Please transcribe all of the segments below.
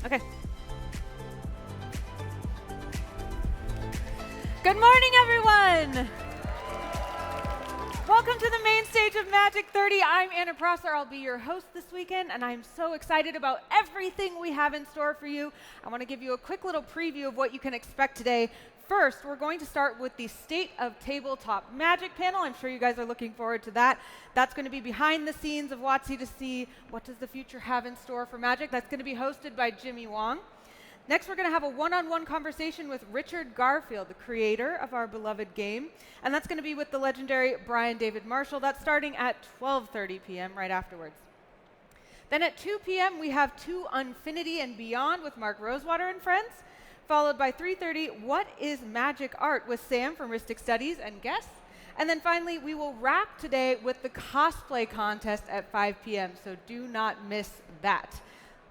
Okay. Good morning, everyone. Welcome to the main stage of Magic 30. I'm Anna Prosser. I'll be your host this weekend, and I'm so excited about everything we have in store for you. I want to give you a quick little preview of what you can expect today. First, we're going to start with the State of Tabletop Magic panel. I'm sure you guys are looking forward to that. That's going to be behind the scenes of WotC to see what does the future have in store for Magic. That's going to be hosted by Jimmy Wong. Next, we're going to have a one-on-one conversation with Richard Garfield, the creator of our beloved game. And that's going to be with the legendary Brian David Marshall. That's starting at 12:30 p.m. right afterwards. Then at 2 p.m., we have To Unfinity and Beyond with Mark Rosewater and friends, followed by 3:30, What is Magic Art with Sam from Ristic Studies and guests. And then finally, we will wrap today with the cosplay contest at 5 p.m., so do not miss that.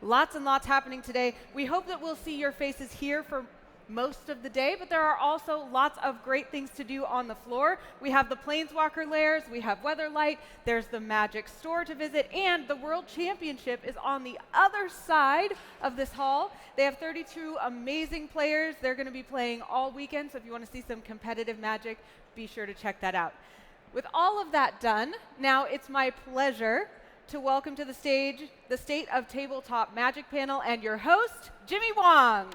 Lots and lots happening today. We hope that we'll see your faces here for most of the day, but there are also lots of great things to do on the floor. We have the Planeswalker Lairs, we have Weatherlight, there's the Magic Store to visit, and the World Championship is on the other side of this hall. They have 32 amazing players. They're going to be playing all weekend, so if you want to see some competitive Magic, be sure to check that out. With all of that done, now it's my pleasure to welcome to the stage the State of Tabletop Magic panel and your host, Jimmy Wong.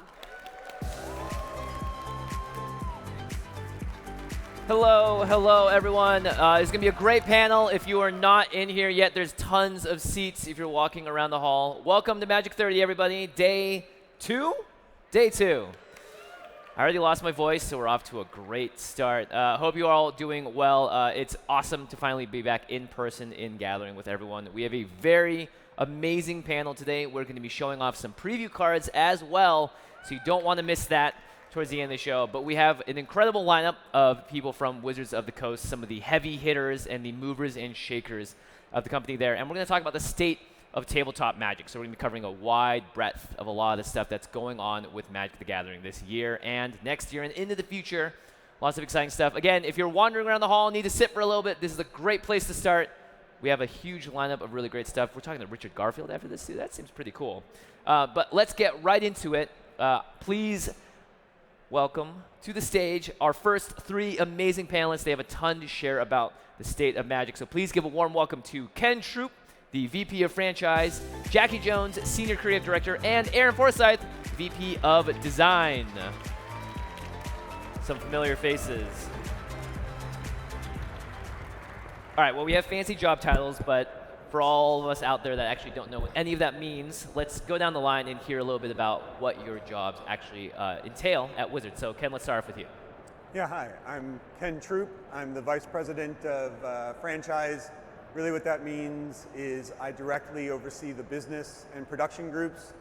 Hello everyone. It's going to be a great panel. If you are not in here yet, there's tons of seats if you're walking around the hall. Welcome to Magic 30, everybody. Day two. I already lost my voice, so we're off to a great start. Hope you're all doing well. It's awesome to finally be back in person in gathering with everyone. We have a very amazing panel today. We're going to be showing off some preview cards as well, so you don't want to miss that towards the end of the show. But we have an incredible lineup of people from Wizards of the Coast, some of the heavy hitters and the movers and shakers of the company there. And we're going to talk about the state of tabletop Magic. So we're going to be covering a wide breadth of a lot of the stuff that's going on with Magic the Gathering this year and next year and into the future. Lots of exciting stuff. Again, if you're wandering around the hall and need to sit for a little bit, this is a great place to start. We have a huge lineup of really great stuff. We're talking to Richard Garfield after this, too. That seems pretty cool. But let's get right into it. Please welcome to the stage our first three amazing panelists. They have a ton to share about the state of Magic. So please give a warm welcome to Ken Troop, the VP of Franchise, Jackie Jones, Senior Creative Director, and Aaron Forsythe, VP of Design. Some familiar faces. All right, well, we have fancy job titles, but for all of us out there that actually don't know what any of that means, let's go down the line and hear a little bit about what your jobs actually entail at Wizards. So, Ken, let's start off with you. Yeah, hi. I'm Ken Troop. I'm the Vice President of Franchise. Really what that means is I directly oversee the business and production groups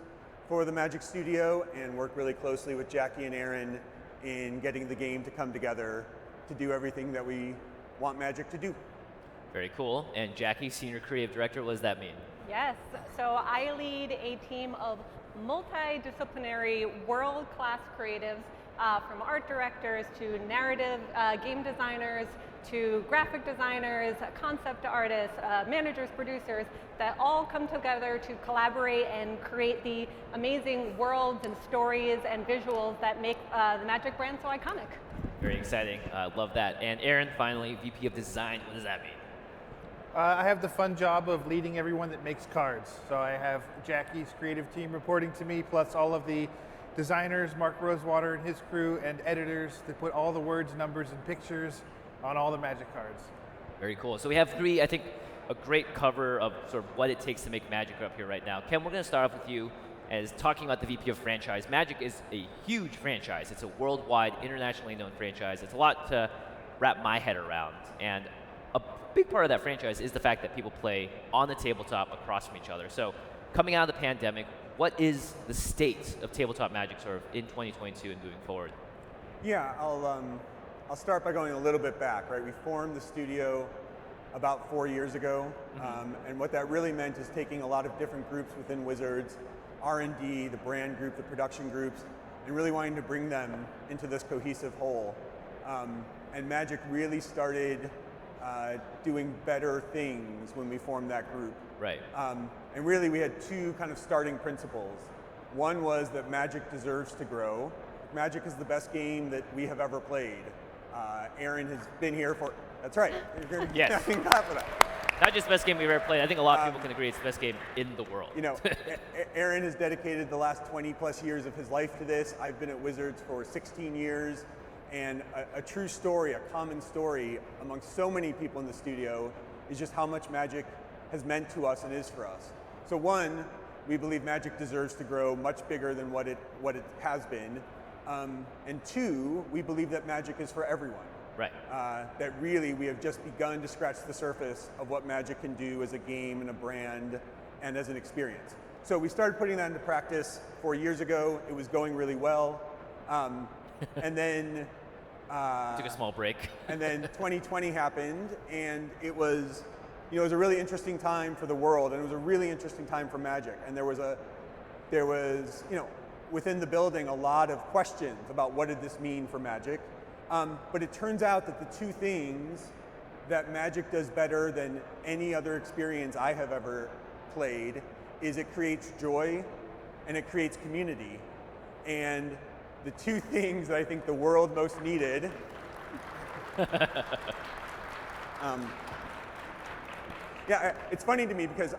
for the Magic Studio and work really closely with Jackie and Aaron in getting the game to come together to do everything that we want Magic to do. Very cool. And Jackie, Senior Creative Director, what does that mean? Yes, so I lead a team of multidisciplinary world-class creatives from art directors to narrative game designers to graphic designers, concept artists, managers, producers, that all come together to collaborate and create the amazing worlds and stories and visuals that make the Magic brand so iconic. Very exciting. Love that. And Aaron, finally, VP of Design. What does that mean? I have the fun job of leading everyone that makes cards. So I have Jackie's creative team reporting to me, plus all of the designers, Mark Rosewater and his crew, and editors that put all the words, numbers, and pictures on all the Magic cards. Very cool. So we have three, I think, a great cover of sort of what it takes to make Magic up here right now. Ken, we're going to start off with you as talking about the VP of Franchise. Magic is a huge franchise. It's a worldwide, internationally known franchise. It's a lot to wrap my head around. And a big part of that franchise is the fact that people play on the tabletop across from each other. So coming out of the pandemic, what is the state of tabletop Magic sort of in 2022 and moving forward? Yeah, I'll start by going a little bit back, right? We formed the studio about 4 years ago, and what that really meant is taking a lot of different groups within Wizards, R&D, the brand group, the production groups, and really wanting to bring them into this cohesive whole. And Magic really started doing better things when we formed that group. Right. And really we had two kind of starting principles. One was that Magic deserves to grow. Magic is the best game that we have ever played. Aaron has been here for, that's right. Yes. Clap for that. Not just the best game we've ever played. I think a lot of people can agree it's the best game in the world. You know, Aaron has dedicated the last 20 plus years of his life to this. I've been at Wizards for 16 years, and a true story, a common story among so many people in the studio is just how much Magic has meant to us and is for us. So one, we believe Magic deserves to grow much bigger than what it has been. And two, we believe that Magic is for everyone. Right. That really we have just begun to scratch the surface of what Magic can do as a game and a brand and as an experience. So we started putting that into practice 4 years ago. It was going really well. And then Took a small break. and then 2020 happened, and it was, it was a really interesting time for the world, and it was a really interesting time for Magic. And there was, within the building, a lot of questions about what did this mean for Magic. But it turns out that the two things that Magic does better than any other experience I have ever played is it creates joy and it creates community. And the two things that I think the world most needed it's funny to me because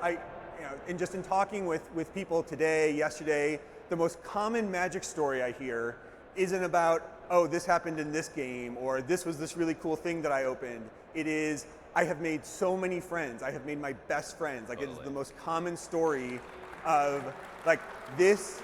in talking with people today, yesterday, the most common Magic story I hear isn't about, oh, this happened in this game, or this was this really cool thing that I opened. It is, I have made so many friends. I have made my best friends. Like, totally. It is the most common story of, like, this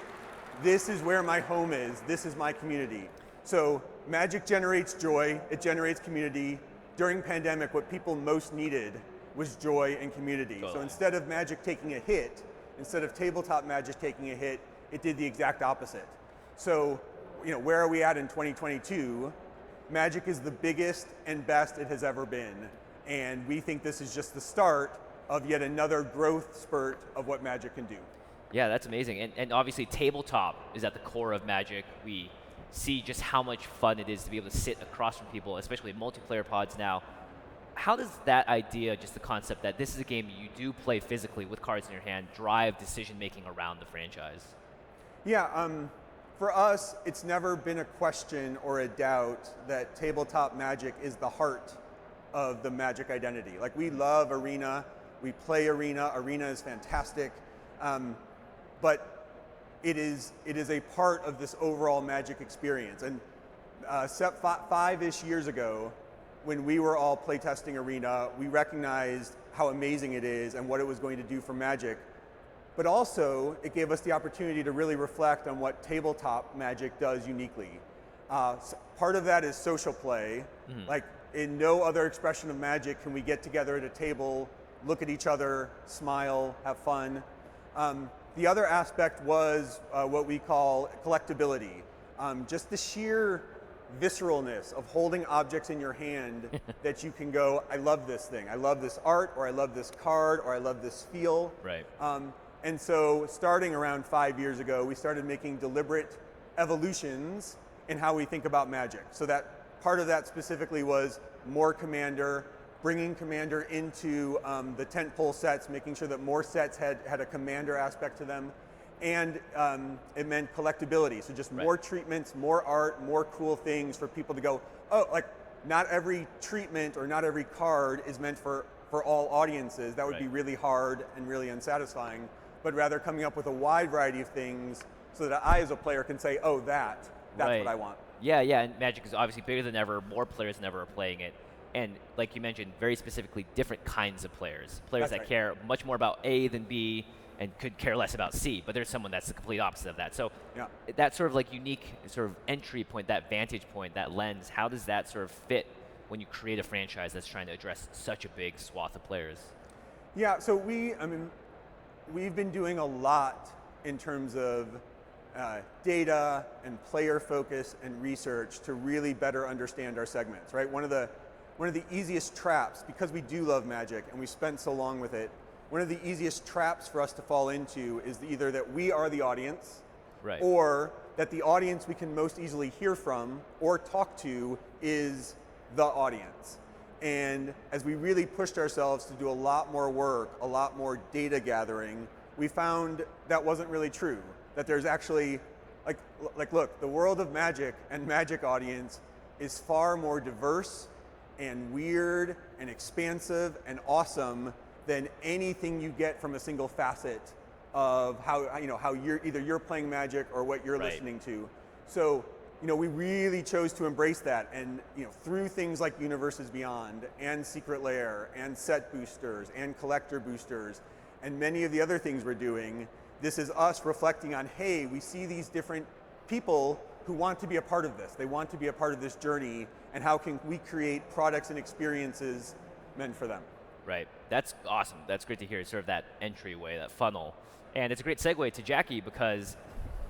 is where my home is. This is my community. So Magic generates joy. It generates community. During pandemic, what people most needed was joy and community. Totally. So instead of Magic taking a hit, instead of tabletop Magic taking a hit, it did the exact opposite. So, where are we at in 2022? Magic is the biggest and best it has ever been. And we think this is just the start of yet another growth spurt of what Magic can do. Yeah, that's amazing. And obviously, tabletop is at the core of Magic. We see just how much fun it is to be able to sit across from people, especially in multiplayer pods now. How does that idea, just the concept that this is a game you do play physically with cards in your hand, drive decision-making around the franchise? Yeah, for us, it's never been a question or a doubt that tabletop Magic is the heart of the Magic identity. Like, we love Arena, we play Arena, Arena is fantastic, but it is a part of this overall Magic experience. And 5-ish years ago, when we were all playtesting Arena, we recognized how amazing it is and what it was going to do for Magic. But also, it gave us the opportunity to really reflect on what tabletop Magic does uniquely. Part of that is social play. Mm-hmm. Like, in no other expression of Magic can we get together at a table, look at each other, smile, have fun. The other aspect was what we call collectibility. Just the sheer visceralness of holding objects in your hand that you can go, I love this thing, I love this art, or I love this card, or I love this feel. Right. And so starting around 5 years ago, we started making deliberate evolutions in how we think about Magic. So that part of that specifically was more Commander, bringing Commander into the tentpole sets, making sure that more sets had a Commander aspect to them. And it meant collectibility, so just more treatments, more art, more cool things for people to go, oh, like, not every treatment or not every card is meant for all audiences. That would be really hard and really unsatisfying, but rather coming up with a wide variety of things so that I as a player can say, oh, that's what I want. Yeah, and Magic is obviously bigger than ever, more players than ever are playing it. And like you mentioned, very specifically different kinds of players. Players that care much more about A than B, and could care less about C, but there's someone that's the complete opposite of that. So that sort of like unique sort of entry point, that vantage point, that lens, how does that sort of fit when you create a franchise that's trying to address such a big swath of players? Yeah, so we've been doing a lot in terms of data and player focus and research to really better understand our segments, right? One of the easiest traps, because we do love Magic and we spent so long with it, one of the easiest traps for us to fall into is either that we are the audience, or that the audience we can most easily hear from or talk to is the audience. And as we really pushed ourselves to do a lot more work, a lot more data gathering, we found that wasn't really true. that there's actually, like look, the world of Magic and Magic audience is far more diverse and weird and expansive and awesome than anything you get from a single facet of how you're playing Magic or what you're listening to. So we really chose to embrace that, and through things like Universes Beyond and Secret Lair and set boosters and collector boosters and many of the other things we're doing, this is us reflecting on, hey, we see these different people who want to be a part of this. They want to be a part of this journey, and how can we create products and experiences meant for them? Right. That's awesome. That's great to hear, sort of that entryway, that funnel. And it's a great segue to Jackie, because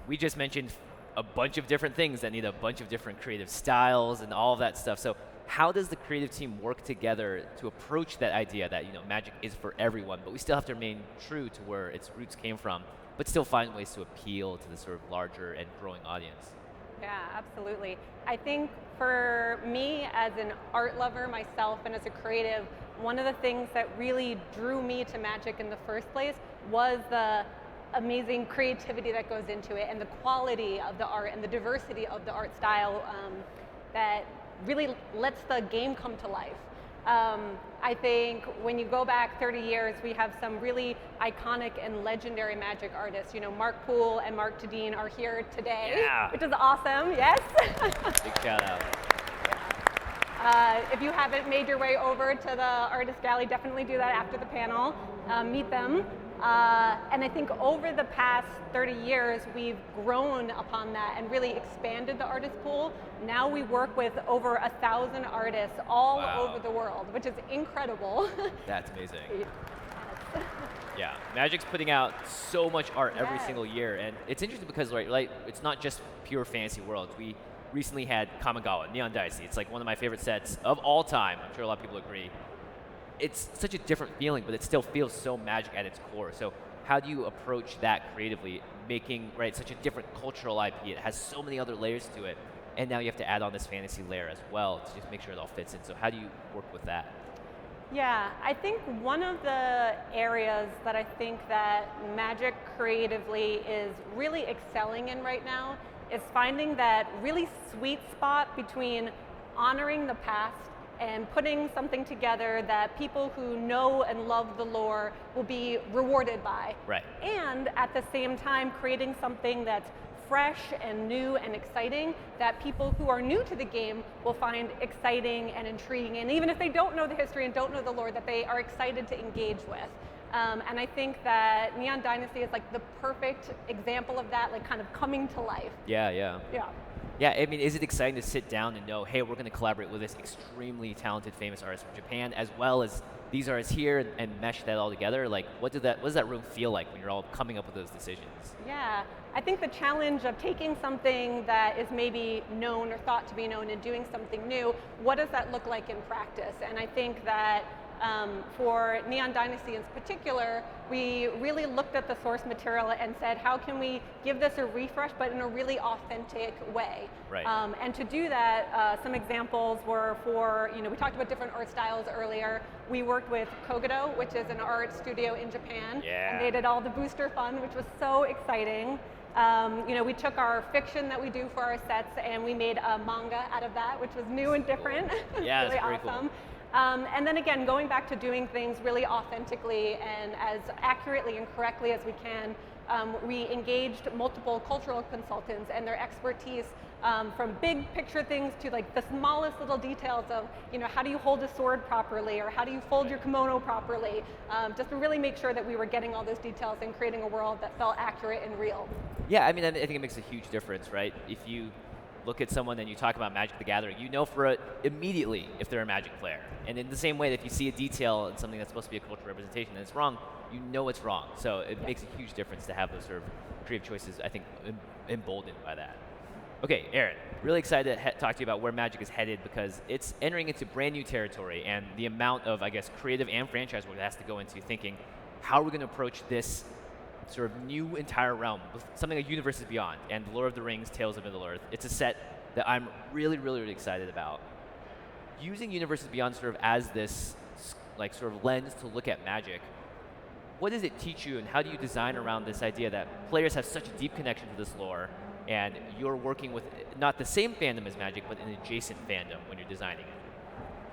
we just mentioned a bunch of different things that need a bunch of different creative styles and all of that stuff. So how does the creative team work together to approach that idea that Magic is for everyone, but we still have to remain true to where its roots came from, but still find ways to appeal to the sort of larger and growing audience? Yeah, absolutely. I think for me, as an art lover myself and as a creative, one of the things that really drew me to Magic in the first place was the amazing creativity that goes into it, and the quality of the art and the diversity of the art style that really lets the game come to life. I think when you go back 30 years, we have some really iconic and legendary Magic artists. Mark Poole and Mark Tadine are here today, which is awesome, yes? Big shout out. If you haven't made your way over to the Artist Galley, definitely do that after the panel. Meet them. And I think over the past 30 years, we've grown upon that and really expanded the artist pool. Now we work with over 1,000 artists all over the world, which is incredible. That's amazing. Yeah, Magic's putting out so much art every single year, and it's interesting because it's not just pure fantasy worlds. We recently had Kamigawa, Neon Dynasty. It's like one of my favorite sets of all time. I'm sure a lot of people agree. It's such a different feeling, but it still feels so Magic at its core. So how do you approach that creatively, making such a different cultural IP? It has so many other layers to it, and now you have to add on this fantasy layer as well to just make sure it all fits in. So how do you work with that? Yeah, I think one of the areas that I think that Magic creatively is really excelling in right now is finding that really sweet spot between honoring the past and putting something together that people who know and love the lore will be rewarded by. Right. And at the same time, creating something that's fresh and new and exciting that people who are new to the game will find exciting and intriguing. And even if they don't know the history and don't know the lore, that they are excited to engage with. And I think that Neon Dynasty is like the perfect example of that, like kind of coming to life. Yeah. Yeah. Yeah, I mean, is it exciting to sit down and know, hey, we're going to collaborate with this extremely talented, famous artist from Japan, as well as these artists here, and mesh that all together? Like, what does that room feel like when you're all coming up with those decisions? Yeah, I think the challenge of taking something that is maybe known or thought to be known and doing something new, what does that look like in practice? And I think that for Neon Dynasty in particular, we really looked at the source material and said, how can we give this a refresh, but in a really authentic way? Right. And to do that, some examples were for, we talked about different art styles earlier. We worked with Kogoro, which is an art studio in Japan. Yeah. And they did all the booster fun, which was so exciting. We took our fiction that we do for our sets and we made a manga out of that, which was new and different. Yeah, really that's very awesome. cool. And then again, going back to doing things really authentically and as accurately and correctly as we can, we engaged multiple cultural consultants and their expertise from big picture things to like the smallest little details of, how do you hold a sword properly, or how do you fold your kimono properly, just to really make sure that we were getting all those details and creating a world that felt accurate and real. Yeah, I mean, I think it makes a huge difference, right? If you look at someone and you talk about Magic the Gathering, you know for it immediately if they're a Magic player. And in the same way that if you see a detail in something that's supposed to be a cultural representation and it's wrong, you know it's wrong. So it makes a huge difference to have those sort of creative choices, I think, emboldened by that. Okay, Aaron, really excited to talk to you about where Magic is headed, because it's entering into brand new territory, and the amount of, I guess, creative and franchise work that has to go into thinking, how are we going to approach this sort of new entire realm with something like Universes Beyond and The Lord of the Rings, Tales of Middle-earth. It's a set that I'm really, really, really excited about. Using Universes Beyond sort of as this sort of lens to look at Magic, what does it teach you, and how do you design around this idea that players have such a deep connection to this lore, and you're working with not the same fandom as Magic, but an adjacent fandom when you're designing it?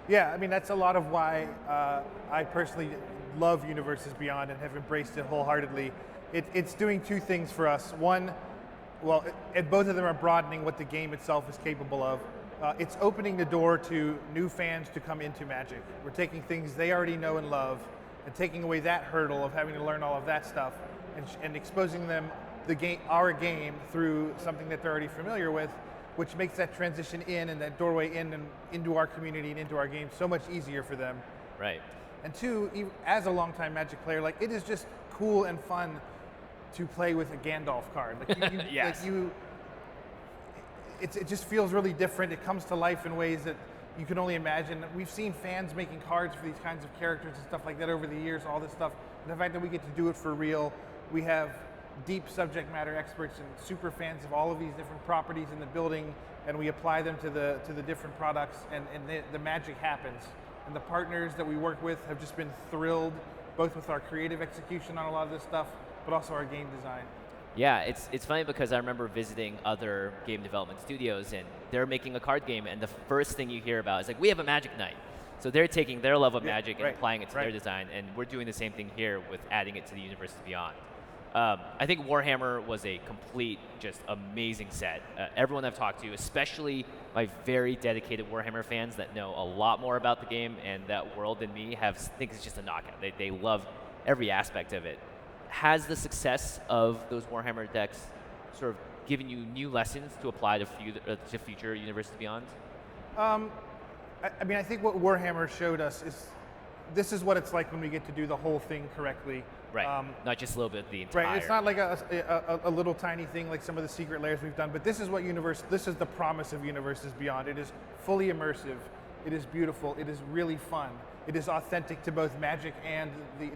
Yeah, I mean, that's a lot of why I personally love Universes Beyond and have embraced it wholeheartedly. It's doing two things for us. One, well, and both of them are broadening what the game itself is capable of. It's opening the door to new fans to come into Magic. We're taking things they already know and love and taking away that hurdle of having to learn all of that stuff and exposing them our game through something that they're already familiar with, which makes that transition in and that doorway in and into our community and into our game so much easier for them. Right. And two, as a longtime Magic player, like, it is just cool and fun to play with a Gandalf card. Like, Yes. It just feels really different. It comes to life in ways that you can only imagine. We've seen fans making cards for these kinds of characters and stuff like that over the years, all this stuff. And the fact that we get to do it for real, we have deep subject matter experts and super fans of all of these different properties in the building, and we apply them to the different products, and the magic happens. And the partners that we work with have just been thrilled, both with our creative execution on a lot of this stuff, but also our game design. Yeah, it's funny because I remember visiting other game development studios, and they're making a card game, and the first thing you hear about is like, we have a Magic night. So they're taking their love of Magic and applying it to their design, and we're doing the same thing here with adding it to the Universes Beyond. I think Warhammer was a complete, just amazing set. Everyone I've talked to, especially my very dedicated Warhammer fans that know a lot more about the game and that world than me, think it's just a knockout. They love every aspect of it. Has the success of those Warhammer decks sort of given you new lessons to apply to future Universes Beyond? I mean, I think what Warhammer showed us is this is what it's like when we get to do the whole thing correctly. Right, not just a little bit of the entire. Right, it's not like a little tiny thing like some of the secret layers we've done, but this is this is the promise of Universes Beyond. It is fully immersive, it is beautiful, it is really fun, it is authentic to both Magic and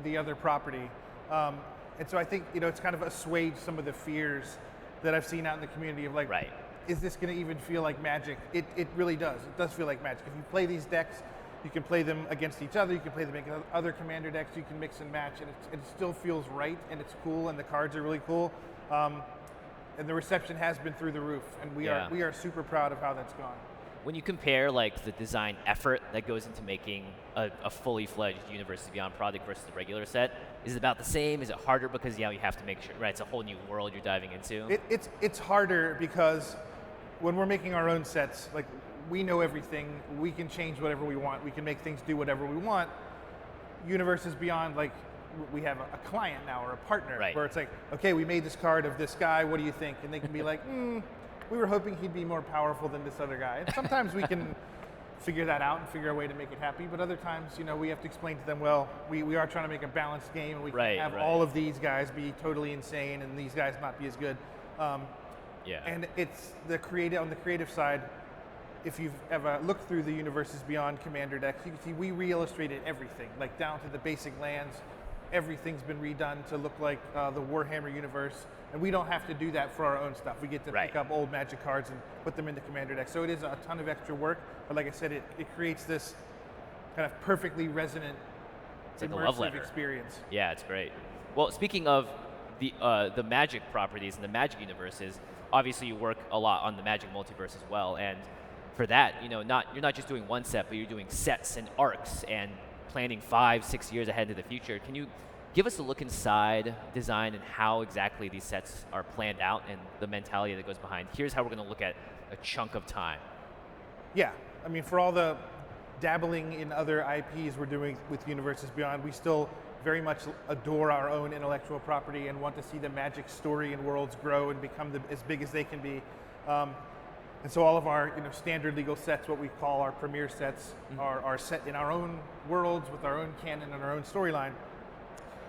the other property. And so I think, it's kind of assuaged some of the fears that I've seen out in the community of like, is this going to even feel like Magic? It really does. It does feel like Magic. If you play these decks, you can play them against each other, you can play them against other commander decks, you can mix and match, and it still feels right, and it's cool, and the cards are really cool. And the reception has been through the roof, and we are super proud of how that's gone. When you compare like the design effort that goes into making a fully fledged Universes Beyond product versus the regular set, is it about the same? Is it harder because you have to make sure, right? It's a whole new world you're diving into. It's harder because when we're making our own sets, like, we know everything. We can change whatever we want. We can make things do whatever we want. Universes Beyond, like, we have a client now or a partner where it's like, okay, we made this card of this guy. What do you think? And they can be like, we were hoping he'd be more powerful than this other guy. And sometimes we can figure that out and figure a way to make it happy. But other times, we have to explain to them, well, we are trying to make a balanced game, and we can't have all of these guys be totally insane and these guys not be as good. And it's on the creative side. If you've ever looked through the Universes Beyond commander decks, you can see we re-illustrated everything, like down to the basic lands. Everything's been redone to look like the Warhammer universe, and we don't have to do that for our own stuff. We get to pick up old Magic cards and put them into commander decks. So it is a ton of extra work, but like I said, it creates this kind of perfectly resonant, it's like a love letter experience. Yeah, it's great. Well, speaking of the Magic properties and the Magic universes, obviously you work a lot on the Magic multiverse as well, and for that, you're not just doing one set, but you're doing sets and arcs and planning 5-6 years ahead into the future. Can you give us a look inside design and how exactly these sets are planned out and the mentality that goes behind? Here's how we're going to look at a chunk of time. Yeah, I mean, for all the dabbling in other IPs we're doing with Universes Beyond, we still very much adore our own intellectual property and want to see the Magic story and worlds grow and become as big as they can be. And so all of our standard legal sets, what we call our premier sets, are set in our own worlds with our own canon and our own storyline.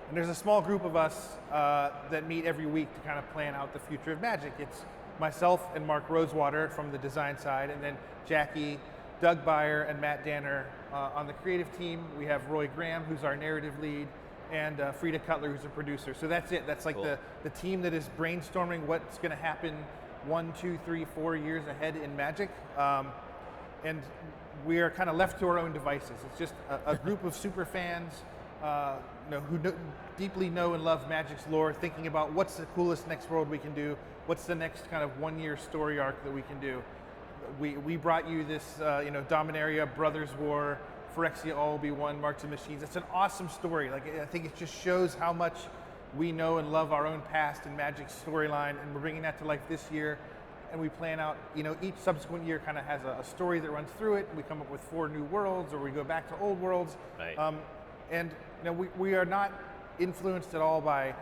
And there's a small group of us that meet every week to kind of plan out the future of Magic. It's myself and Mark Rosewater from the design side, and then Jackie, Doug Beyer, and Matt Danner on the creative team. We have Roy Graham, who's our narrative lead, and Frida Cutler, who's a producer. So that's it. That's like the team that is brainstorming what's going to happen 1, 2, 3, 4 years ahead in Magic. And we are kind of left to our own devices. It's just a group of super fans who deeply know and love Magic's lore, thinking about what's the coolest next world we can do, what's the next kind of one-year story arc that we can do. We brought you this, Dominaria, Brothers War, Phyrexia All Will Be One, Marks and Machines. It's an awesome story. Like, I think it just shows how much we know and love our own past and Magic's storyline, and we're bringing that to life this year. And we plan out, each subsequent year kind of has a story that runs through it. We come up with 4 new worlds, or we go back to old worlds. Right. And we are not influenced at all by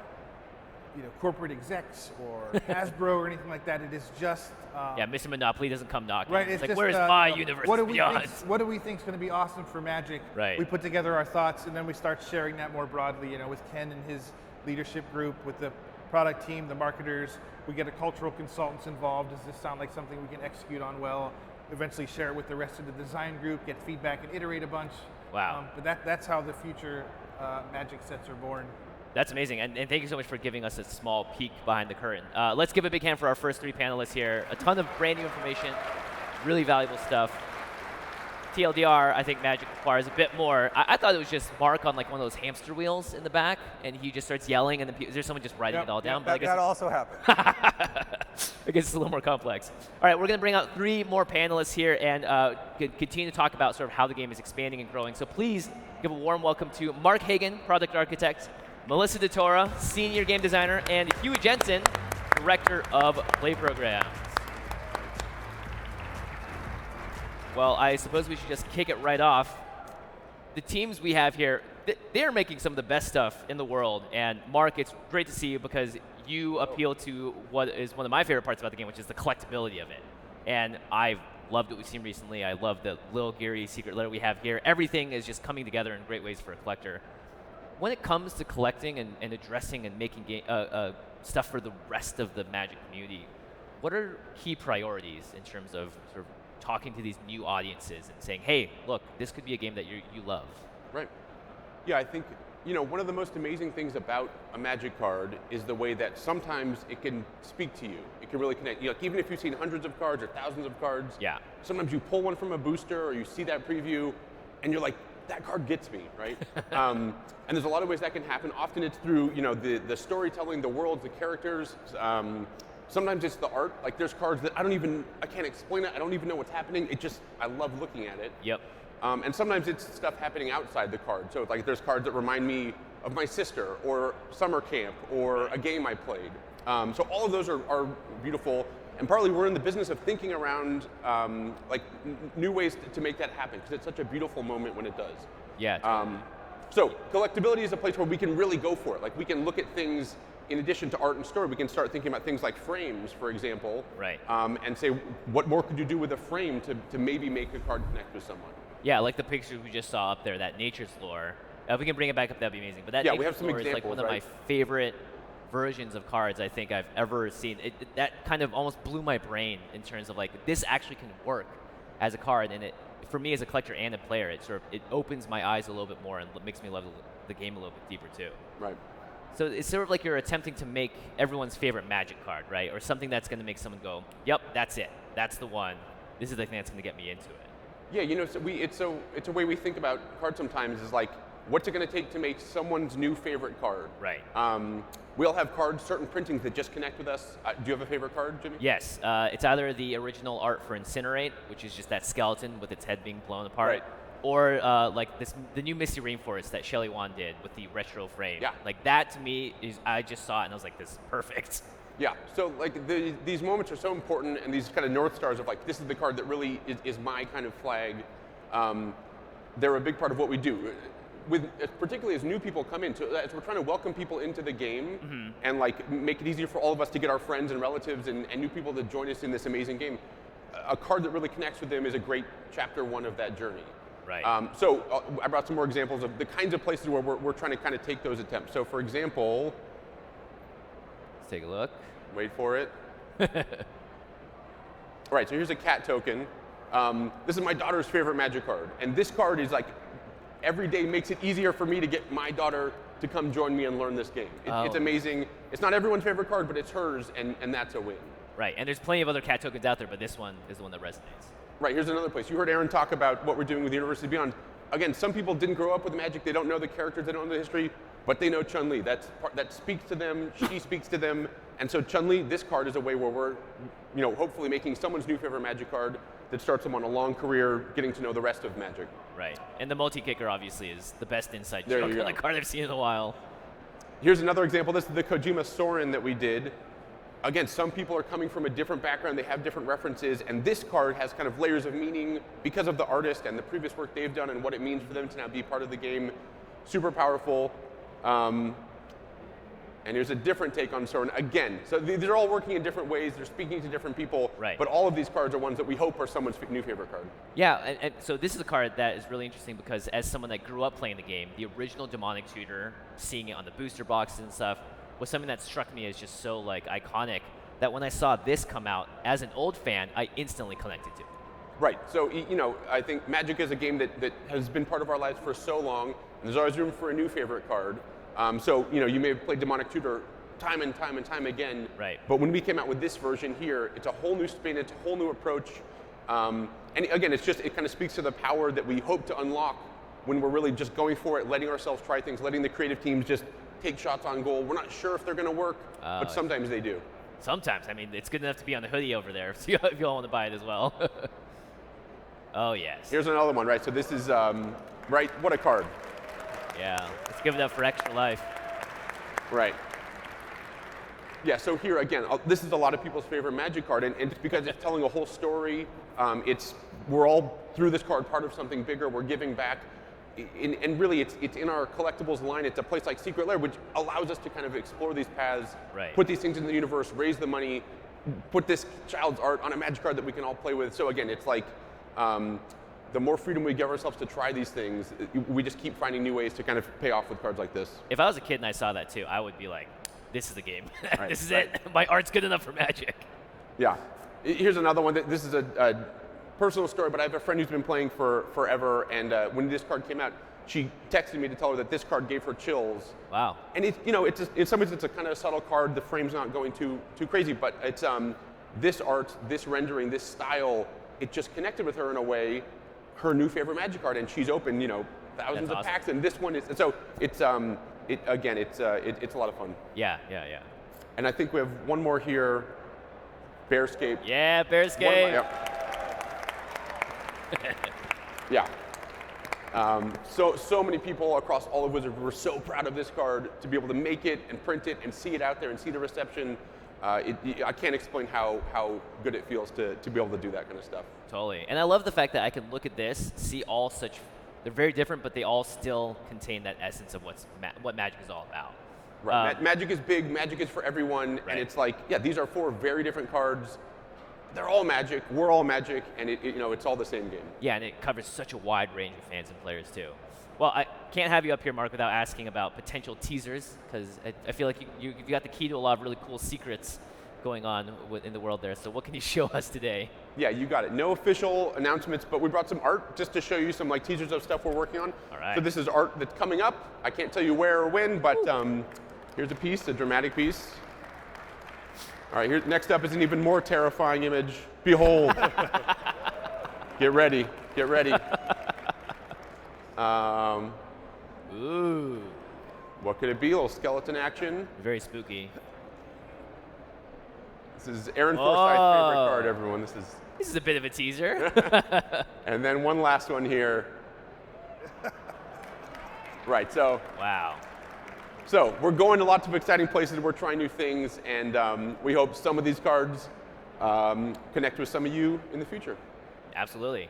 corporate execs or Hasbro or anything like that. It is just Mr. Monopoly doesn't come knocking. Right. It's like, just, where's my universe beyond? What do we think is going to be awesome for Magic? Right. We put together our thoughts, and then we start sharing that more broadly. With Ken and his leadership group, with the product team, the marketers. We get a cultural consultants involved. Does this sound like something we can execute on well? Eventually share it with the rest of the design group, get feedback, and iterate a bunch. Wow. But that's how the future Magic sets are born. That's amazing, and thank you so much for giving us a small peek behind the curtain. Let's give a big hand for our first 3 panelists here. A ton of brand new information, really valuable stuff. TLDR, I think Magic requires a bit more. I thought it was just Mark on like one of those hamster wheels in the back, and he just starts yelling, and then is there someone just writing it all down? But that also happened. I guess it's a little more complex. All right, we're going to bring out 3 more panelists here and continue to talk about sort of how the game is expanding and growing. So please give a warm welcome to Mark Heggen, product architect, Melissa DeTora, senior game designer, and Hugh Jensen, director of play programs. Well, I suppose we should just kick it right off. The teams we have here, they're making some of the best stuff in the world. And Mark, it's great to see you because you appeal to what is one of my favorite parts about the game, which is the collectability of it. And I've loved what we've seen recently. I love the Lil Geary secret letter we have here. Everything is just coming together in great ways for a collector. When it comes to collecting and addressing and making stuff for the rest of the Magic community, what are key priorities in terms of sort of talking to these new audiences and saying, hey, look, this could be a game that you love? Right. Yeah, I think, one of the most amazing things about a Magic card is the way that sometimes it can speak to you. It can really connect. Even if you've seen hundreds of cards or thousands of cards, yeah. Sometimes you pull one from a booster or you see that preview and you're like, that card gets me, right? And there's a lot of ways that can happen. Often it's through, the storytelling, the worlds, the characters. Sometimes it's the art. Like there's cards that I can't explain it. I don't even know what's happening. I love looking at it. Yep. And sometimes it's stuff happening outside the card. So like there's cards that remind me of my sister or summer camp or a game I played. So all of those are beautiful. And partly we're in the business of thinking around new ways to make that happen because it's such a beautiful moment when it does. Yeah. Totally. So collectability is a place where we can really go for it. Like we can look at things in addition to art and story. We can start thinking about things like frames, for example. Right. And say, what more could you do with a frame to maybe make a card connect with someone? Yeah, like the picture we just saw up there, that nature's lore. If we can bring it back up, that'd be amazing. But that we have some lore examples, is like one of my favorite versions of cards I think I've ever seen. That kind of almost blew my brain in terms of like, this actually can work as a card. And for me as a collector and a player, it opens my eyes a little bit more and makes me love the game a little bit deeper too. Right. So it's sort of like you're attempting to make everyone's favorite Magic card, right? Or something that's going to make someone go, yep, that's it. That's the one. This is the thing that's going to get me into it. Yeah, so it's a way we think about cards sometimes is like, what's it going to take to make someone's new favorite card? Right. We all have cards, certain printings that just connect with us. Do you have a favorite card, Jimmy? Yes. It's either the original art for Incinerate, which is just that skeleton with its head being blown apart. Right. Or the new Misty Rainforest that Shelley Wan did with the retro frame. Yeah. Like that to me I just saw it and I was like, this is perfect. Yeah, so like these moments are so important and these kind of North Stars of like, this is the card that really is my kind of flag. They're a big part of what we do. Particularly as new people come in, so as we're trying to welcome people into the game and like make it easier for all of us to get our friends and relatives and new people to join us in this amazing game, a card that really connects with them is a great chapter 1 of that journey. Right. So I brought some more examples of the kinds of places where we're trying to kind of take those attempts. So for example, let's take a look. Wait for it. All right, so here's a cat token. This is my daughter's favorite Magic card. And this card is like, every day makes it easier for me to get my daughter to come join me and learn this game. It's amazing. It's not everyone's favorite card, but it's hers, and that's a win. Right, and there's plenty of other cat tokens out there, but this one is the one that resonates. Right, here's another place. You heard Aaron talk about what we're doing with University Beyond. again, some people didn't grow up with Magic. They don't know the characters. They don't know the history. But they know Chun-Li. That speaks to them. She speaks to them. And so Chun-Li, this card is a way where we're, hopefully making someone's new favorite Magic card that starts them on a long career, getting to know the rest of Magic. Right. And the multi-kicker obviously is the best inside There joke you on a go. card I've seen in a while. Here's another example. This is the Kojima Sorin that we did. Again, some people are coming from a different background. They have different references. And this card has kind of layers of meaning because of the artist and the previous work they've done and what it means for them to now be part of the game. Super powerful. And here's a different take on Sorin. Again, so they're all working in different ways. They're speaking to different people. Right. But all of these cards are ones that we hope are someone's new favorite card. Yeah, and so this is a card that is really interesting because as someone that grew up playing the game, the original Demonic Tutor, seeing it on the booster boxes and stuff, was something that struck me as just so iconic that when I saw this come out, as an old fan, I instantly connected to it. Right. So, I think Magic is a game that has been part of our lives for so long, and there's always room for a new favorite card. So, you may have played Demonic Tutor time and time and time again. Right. But when we came out with this version here, it's a whole new spin, it's a whole new approach. And again, it kind of speaks to the power that we hope to unlock when we're really just going for it, letting ourselves try things, letting the creative teams just take shots on goal. We're not sure if they're going to work, but sometimes they do. Sometimes. I mean, it's good enough to be on the hoodie over there if you all want to buy it as well. Oh, yes. Here's another one, right? So this is, right, what a card. Yeah, let's give it up for Extra Life. Right. Yeah, so here again, this is a lot of people's favorite Magic card, and it's because it's telling a whole story. We're all, through this card, part of something bigger. We're giving back. And really, it's in our collectibles line. It's a place like Secret Lair, which allows us to kind of explore these paths, right. Put these things in the universe, raise the money, put this child's art on a Magic card that we can all play with. So again, it's like the more freedom we give ourselves to try these things, we just keep finding new ways to kind of pay off with cards like this. If I was a kid and I saw that too, I would be like, this is the game. Right, this is right. it. My art's good enough for Magic. Yeah. Here's another one. This is a personal story, but I have a friend who's been playing for forever, and when this card came out, she texted me to tell her that this card gave her chills. Wow. And in some ways it's a kind of subtle card. The frame's not going too crazy, but it's this art, this rendering, this style, it just connected with her in a way, her new favorite Magic card, and she's opened, thousands of packs, and this one is, so it's it's a lot of fun. Yeah. And I think we have one more here, Bearscape. Yeah, Bearscape. Yeah. So many people across all of Wizards were so proud of this card to be able to make it and print it and see it out there and see the reception. I can't explain how good it feels to be able to do that kind of stuff. Totally. And I love the fact that I can look at this, see all such, they're very different, but they all still contain that essence of what Magic is all about. Right. Magic is big, Magic is for everyone, right. And it's like, yeah, these are 4 very different cards. They're all Magic, we're all Magic, and it's all the same game. Yeah, and it covers such a wide range of fans and players too. Well, I can't have you up here, Mark, without asking about potential teasers, because I feel like you've got the key to a lot of really cool secrets going on in the world there. So what can you show us today? Yeah, you got it. No official announcements, but we brought some art just to show you some teasers of stuff we're working on. All right. So this is art that's coming up. I can't tell you where or when, but here's a piece, a dramatic piece. All right, next up is an even more terrifying image. Behold. Get ready. Ooh. What could it be? A little skeleton action. Very spooky. This is Aaron Forsythe's favorite card, everyone. This is a bit of a teaser. And then one last one here. Right, so. Wow. So we're going to lots of exciting places. We're trying new things, and we hope some of these cards connect with some of you in the future. Absolutely.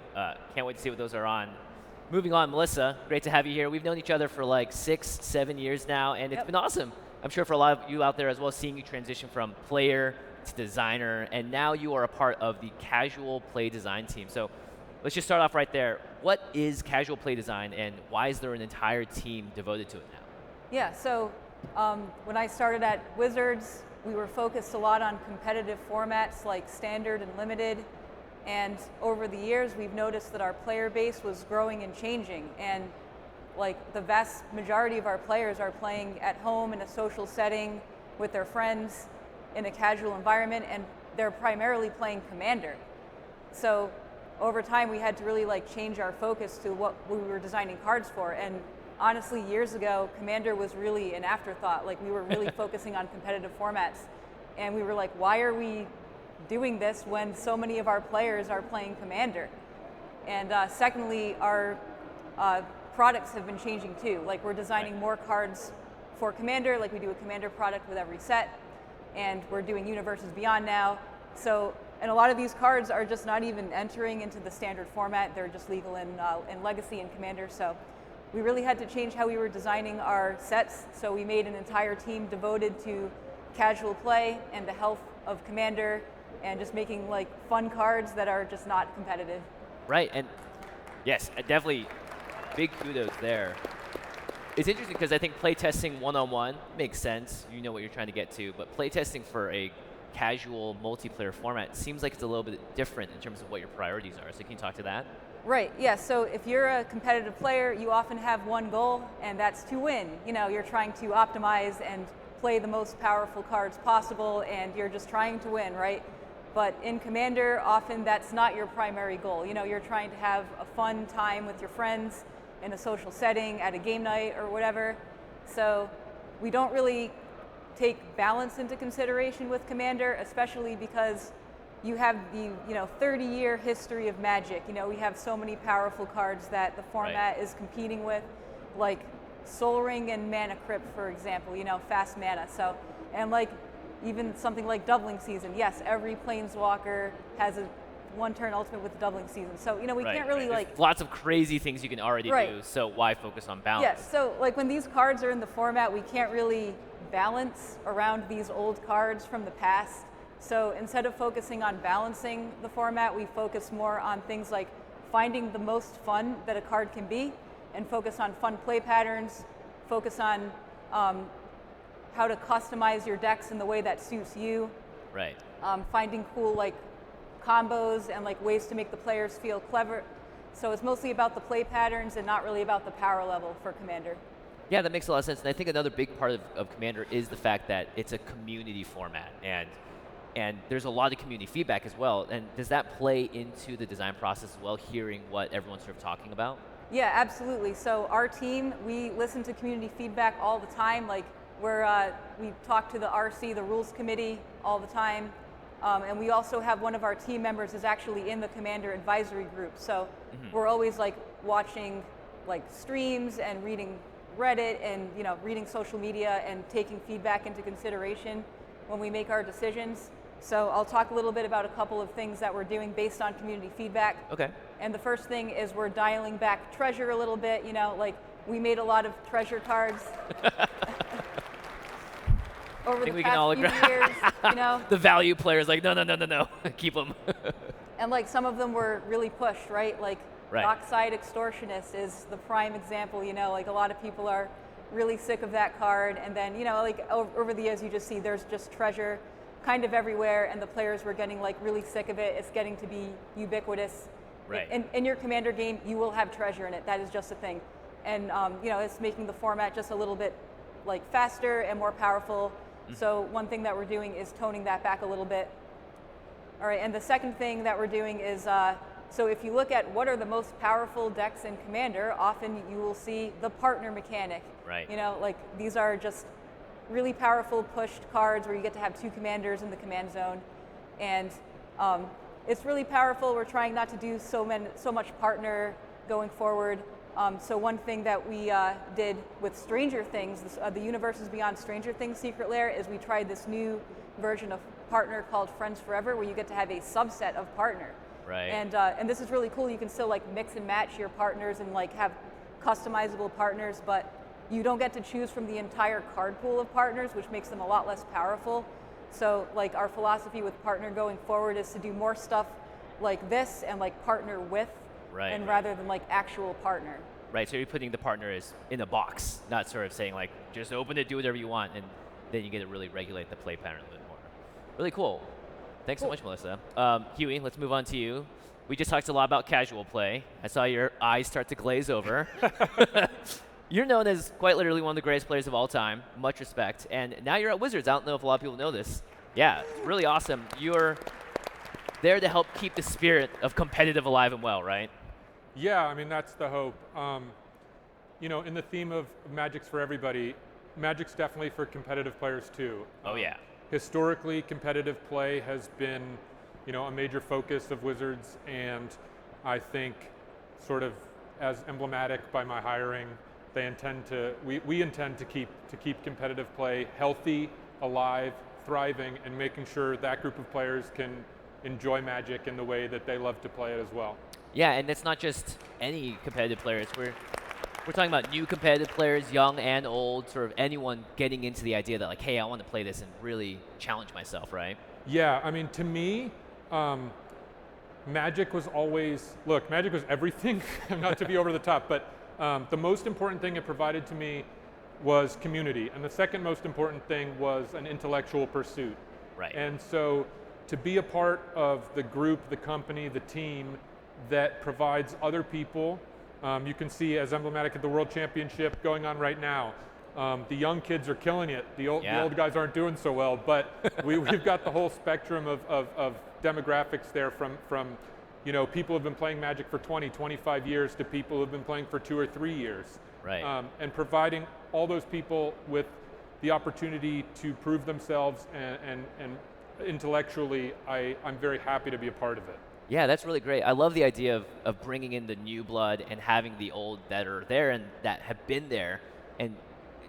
Can't wait to see what those are on. Moving on, Melissa, great to have you here. We've known each other for 6-7 years now, and it's been awesome. I'm sure for a lot of you out there as well, seeing you transition from player to designer, and now you are a part of the casual play design team. So let's just start off right there. What is casual play design, and why is there an entire team devoted to it now? Yeah, so when I started at Wizards, we were focused a lot on competitive formats like standard and limited. And over the years, we've noticed that our player base was growing and changing. And the vast majority of our players are playing at home in a social setting with their friends in a casual environment, and they're primarily playing Commander. So over time we had to really like change our focus to what we were designing cards for. And honestly, years ago, Commander was really an afterthought. Like we were really focusing on competitive formats. And we were like, why are we doing this when so many of our players are playing Commander? And secondly, our products have been changing too. Like we're designing more cards for Commander, like we do a Commander product with every set. And we're doing Universes Beyond now. So, and a lot of these cards are just not even entering into the standard format. They're just legal in Legacy and Commander. So we really had to change how we were designing our sets. So we made an entire team devoted to casual play and the health of Commander and just making like fun cards that are just not competitive. Right, and yes, definitely big kudos there. It's interesting because I think playtesting one-on-one makes sense. You know what you're trying to get to, but playtesting for a casual multiplayer format seems like it's a little bit different in terms of what your priorities are. So can you talk to that? Right, yeah, so if you're a competitive player, you often have one goal, and that's to win. You know, you're trying to optimize and play the most powerful cards possible, and you're just trying to win, right? But in Commander, often that's not your primary goal. You know, you're trying to have a fun time with your friends in a social setting, at a game night or whatever. So we don't really take balance into consideration with Commander, especially because you have the 30-year history of Magic. You know, we have so many powerful cards that the format is competing with, like Soul Ring and Mana Crypt, for example, you know, fast mana. So, and like even something like Doubling Season. Yes, every Planeswalker has a one-turn ultimate with Doubling Season. So, you know, we can't really like... There's lots of crazy things you can already do, so why focus on balance? Yes, so like when these cards are in the format, we can't really balance around these old cards from the past. So instead of focusing on balancing the format, we focus more on things like finding the most fun that a card can be, and focus on fun play patterns, focus on how to customize your decks in the way that suits you. Right. Finding cool like combos and like ways to make the players feel clever. So it's mostly about the play patterns and not really about the power level for Commander. Yeah, that makes a lot of sense. And I think another big part of Commander is the fact that it's a community format, and there's a lot of community feedback as well. And does that play into the design process as well, hearing what everyone's sort of talking about? Yeah, absolutely. So our team, we listen to community feedback all the time. Like we talk to the RC, the rules committee, all the time. And we also have one of our team members is actually in the Commander advisory group. So we're always like watching like streams and reading Reddit and reading social media and taking feedback into consideration when we make our decisions. So I'll talk a little bit about a couple of things that we're doing based on community feedback. Okay. And the first thing is we're dialing back treasure a little bit. You know, like we made a lot of treasure cards over the past few years. You know, the value players like no, keep them. And like some of them were really pushed, right? Like Dockside Extortionist is the prime example. You know, like a lot of people are really sick of that card, and then like over the years you just see there's just treasure kind of everywhere, and the players were getting like really sick of it. It's getting to be ubiquitous. Right. In your Commander game, you will have treasure in it. That is just a thing, and it's making the format just a little bit like faster and more powerful. So one thing that we're doing is toning that back a little bit. All right, and the second thing that we're doing is so if you look at what are the most powerful decks in Commander, often you will see the partner mechanic. Right. You know, like these are just really powerful pushed cards where you get to have two commanders in the command zone, and it's really powerful. We're trying not to do so much partner going forward. So one thing that we did with Stranger Things, the Universes Beyond Stranger Things Secret Lair, is we tried this new version of partner called Friends Forever, where you get to have a subset of partner. Right. And this is really cool. You can still like mix and match your partners and like have customizable partners, but you don't get to choose from the entire card pool of partners, which makes them a lot less powerful. So like our philosophy with partner going forward is to do more stuff like this and like partner with, rather than like actual partner. Right, so you're putting the partners in a box, not sort of saying like, just open it, do whatever you want, and then you get to really regulate the play pattern a bit more. Really cool. Thanks so much, Melissa. Huey, let's move on to you. We just talked a lot about casual play. I saw your eyes start to glaze over. You're known as quite literally one of the greatest players of all time. Much respect. And now you're at Wizards. I don't know if a lot of people know this. Yeah, it's really awesome. You're there to help keep the spirit of competitive alive and well, right? Yeah, I mean, that's the hope. You know, in the theme of Magic's for everybody, Magic's definitely for competitive players too. Oh yeah. Historically, competitive play has been, you know, a major focus of Wizards, and I think sort of as emblematic by my hiring, they intend to, we intend to keep competitive play healthy, alive, thriving, and making sure that group of players can enjoy Magic in the way that they love to play it as well. Yeah, and it's not just any competitive players. We're talking about new competitive players, young and old, sort of anyone getting into the idea that like, hey, I want to play this and really challenge myself, right? Yeah, I mean, to me, Magic was always, look, Magic was everything, not to be over the top, but the most important thing it provided to me was community. And the second most important thing was an intellectual pursuit. Right. And so to be a part of the group, the company, the team that provides other people, you can see as emblematic at the World Championship going on right now. The young kids are killing it. The old guys aren't doing so well, but we've got the whole spectrum of demographics there from you know, people who've been playing Magic for 20, 25 years to people who've been playing for 2 or 3 years. Right. And providing all those people with the opportunity to prove themselves and intellectually, I'm very happy to be a part of it. Yeah, that's really great. I love the idea of bringing in the new blood and having the old that are there and that have been there and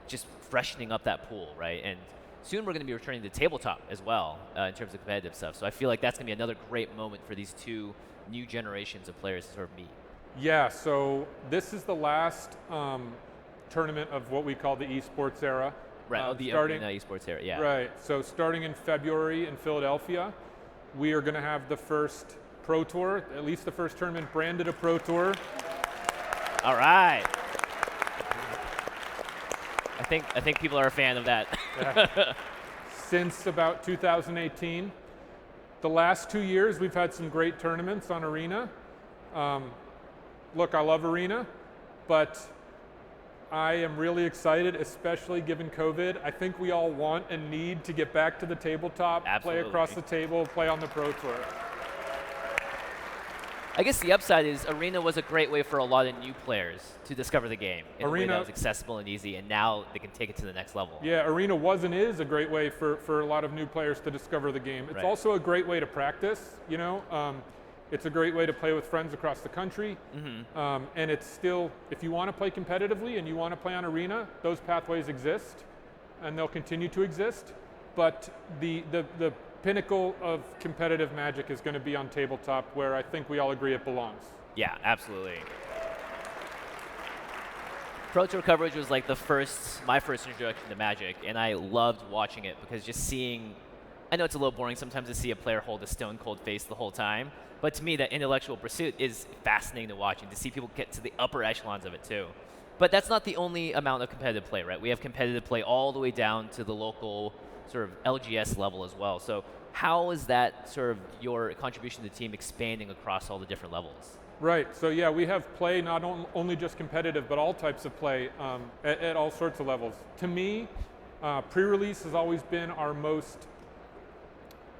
just freshening up that pool, right? And soon we're going to be returning to Tabletop as well in terms of competitive stuff. So I feel like that's going to be another great moment for these two new generations of players to sort of meet. Yeah, so this is the last tournament of what we call the esports era. Right, the esports era, yeah. Right, so starting in February in Philadelphia, we are going to have the first Pro Tour, at least the first tournament branded a Pro Tour. All right. I think people are a fan of that. Yeah. Since about 2018. The last 2 years, we've had some great tournaments on Arena. Look, I love Arena, but I am really excited, especially given COVID. I think we all want and need to get back to the tabletop, Absolutely. play across the table, play on the Pro Tour. I guess the upside is Arena was a great way for a lot of new players to discover the game in a way that was accessible and easy, and now they can take it to the next level. Yeah, Arena was and is a great way for a lot of new players to discover the game. It's also a great way to practice, you know. It's a great way to play with friends across the country. Mm-hmm. And it's still, if you want to play competitively and you want to play on Arena, those pathways exist, and they'll continue to exist. But the pinnacle of competitive Magic is going to be on Tabletop, where I think we all agree it belongs. Yeah, absolutely. Pro Tour coverage was like my first introduction to Magic, and I loved watching it because just seeing, I know it's a little boring sometimes to see a player hold a stone cold face the whole time, but to me that intellectual pursuit is fascinating to watch and to see people get to the upper echelons of it too. But that's not the only amount of competitive play, right? We have competitive play all the way down to the local sort of LGS level as well. So how is that sort of your contribution to the team expanding across all the different levels? Right, so yeah, we have play not only just competitive, but all types of play at all sorts of levels. To me, pre-release has always been our most,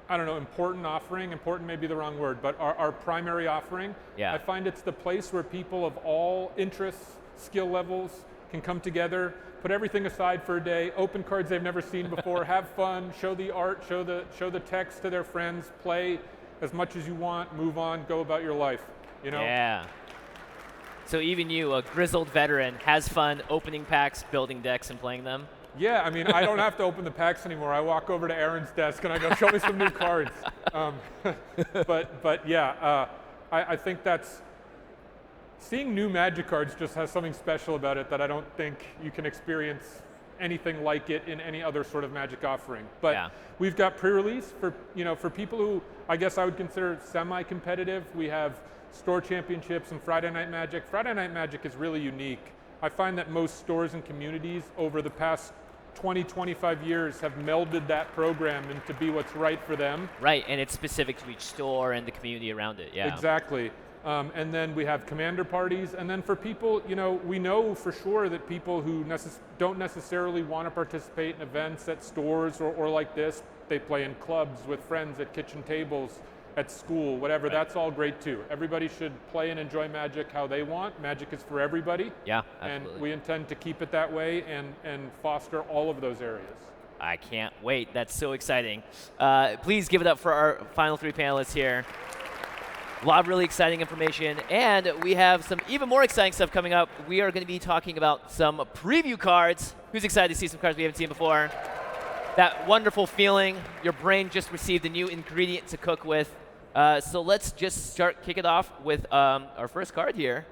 I don't know, important offering. Important may be the wrong word, but our primary offering. Yeah. I find it's the place where people of all interests, skill levels can come together, put everything aside for a day, open cards they've never seen before, have fun, show the art, show the text to their friends, play as much as you want, move on, go about your life. You know? Yeah. So even you, a grizzled veteran, has fun opening packs, building decks, and playing them? Yeah, I mean, I don't have to open the packs anymore. I walk over to Aaron's desk and I go, show me some new cards. But yeah, I think that's, seeing new Magic cards just has something special about it that I don't think you can experience anything like it in any other sort of Magic offering. But we've got pre-release for people who I guess I would consider semi-competitive. We have store championships and Friday Night Magic. Friday Night Magic is really unique. I find that most stores and communities over the past 20, 25 years have melded that program into be what's right for them. Right, and it's specific to each store and the community around it, yeah. Exactly. And then we have commander parties. And then for people, we know for sure that people who don't necessarily want to participate in events at stores or like this, they play in clubs with friends at kitchen tables at school, whatever, that's all great too. Everybody should play and enjoy Magic how they want. Magic is for everybody. Yeah, absolutely. And we intend to keep it that way and foster all of those areas. I can't wait. That's so exciting. Please give it up for our final 3 panelists here. A lot of really exciting information, and we have some even more exciting stuff coming up. We are going to be talking about some preview cards. Who's excited to see some cards we haven't seen before? That wonderful feeling, your brain just received a new ingredient to cook with. So let's just kick it off with our first card here,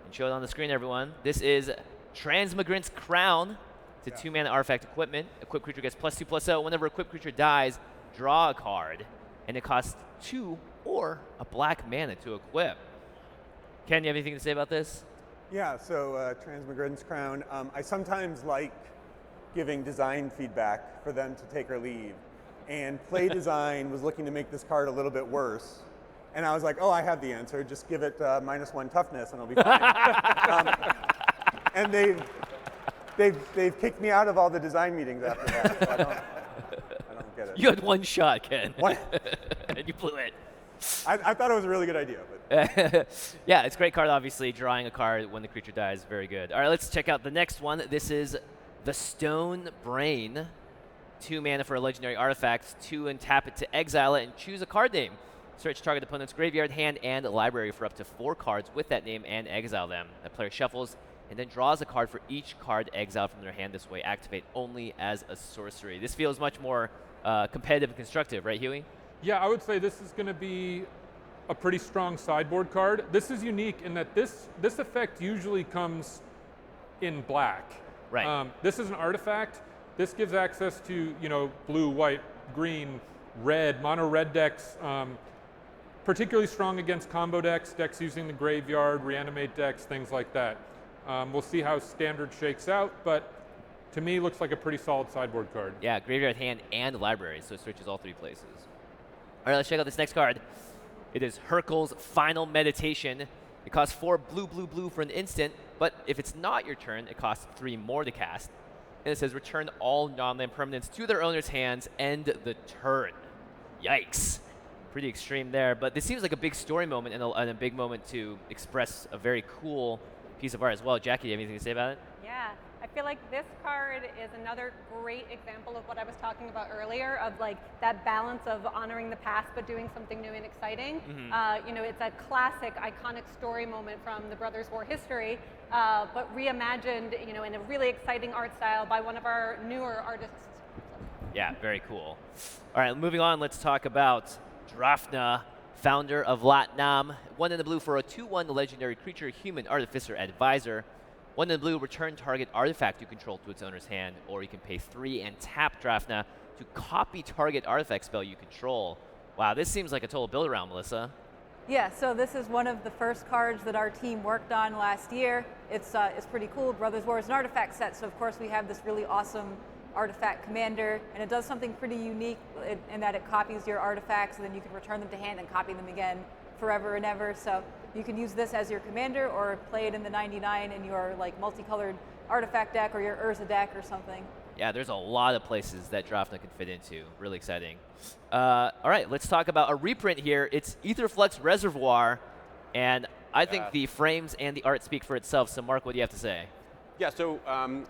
and show it on the screen, everyone. This is Transmigrant's Crown. It's a 2-mana artifact equipment. Equipped creature gets +2/+0. Whenever a equipped creature dies, draw a card, and it costs 2 or a black mana to equip. Ken, you have anything to say about this? Yeah, so Transmigrant's Crown. I sometimes like giving design feedback for them to take or leave. And Play Design was looking to make this card a little bit worse. And I was like, oh, I have the answer. Just give it -1 toughness and it'll be fine. And they've kicked me out of all the design meetings after that, so I don't get it. You had one shot, Ken. And you blew it. I thought it was a really good idea. But yeah, it's a great card, obviously. Drawing a card when the creature dies, very good. All right, let's check out the next one. This is the Stone Brain. 2 mana for a legendary artifact. 2 and tap it to exile it and choose a card name. Search target opponent's graveyard, hand, and library for up to 4 cards with that name and exile them. The player shuffles and then draws a card for each card exiled from their hand this way. Activate only as a sorcery. This feels much more competitive and constructive, right, Huey? Yeah, I would say this is going to be a pretty strong sideboard card. This is unique in that this effect usually comes in black. Right. This is an artifact. This gives access to blue, white, green, red, mono red decks. Particularly strong against combo decks using the graveyard, reanimate decks, things like that. We'll see how standard shakes out, but to me looks like a pretty solid sideboard card. Yeah, graveyard, hand, and library, so it searches all 3 places. All right, let's check out this next card. It is Hurkyl's Final Meditation. It costs 4 blue for an instant, but if it's not your turn, it costs 3 more to cast. And it says return all non-land permanents to their owner's hands, end the turn. Yikes. Pretty extreme there, but this seems like a big story moment and a big moment to express a very cool piece of art as well. Jackie, do you have anything to say about it? Yeah, I feel like this card is another great example of what I was talking about earlier, of like that balance of honoring the past but doing something new and exciting. It's a classic, iconic story moment from the Brothers' War history, but reimagined, in a really exciting art style by one of our newer artists. Yeah, very cool. All right, moving on, let's talk about Drafna, founder of Latnam. 1 in the blue for a 2/1 legendary creature, human artificer advisor. 1 in the blue, return target artifact you control to its owner's hand, or you can pay 3 and tap Drafna to copy target artifact spell you control. Wow, this seems like a total build around, Melissa. Yeah, so this is one of the first cards that our team worked on last year. It's pretty cool. Brothers' War is an artifact set, so of course we have this really awesome artifact commander, and it does something pretty unique in that it copies your artifacts, and then you can return them to hand and copy them again forever and ever. So you can use this as your commander or play it in the 99 in your like multicolored artifact deck or your Urza deck or something. Yeah, there's a lot of places that Drafna can fit into. Really exciting. All right, let's talk about a reprint here. It's Aetherflux Reservoir, and I think the frames and the art speak for itself. So Mark, what do you have to say? Yeah, so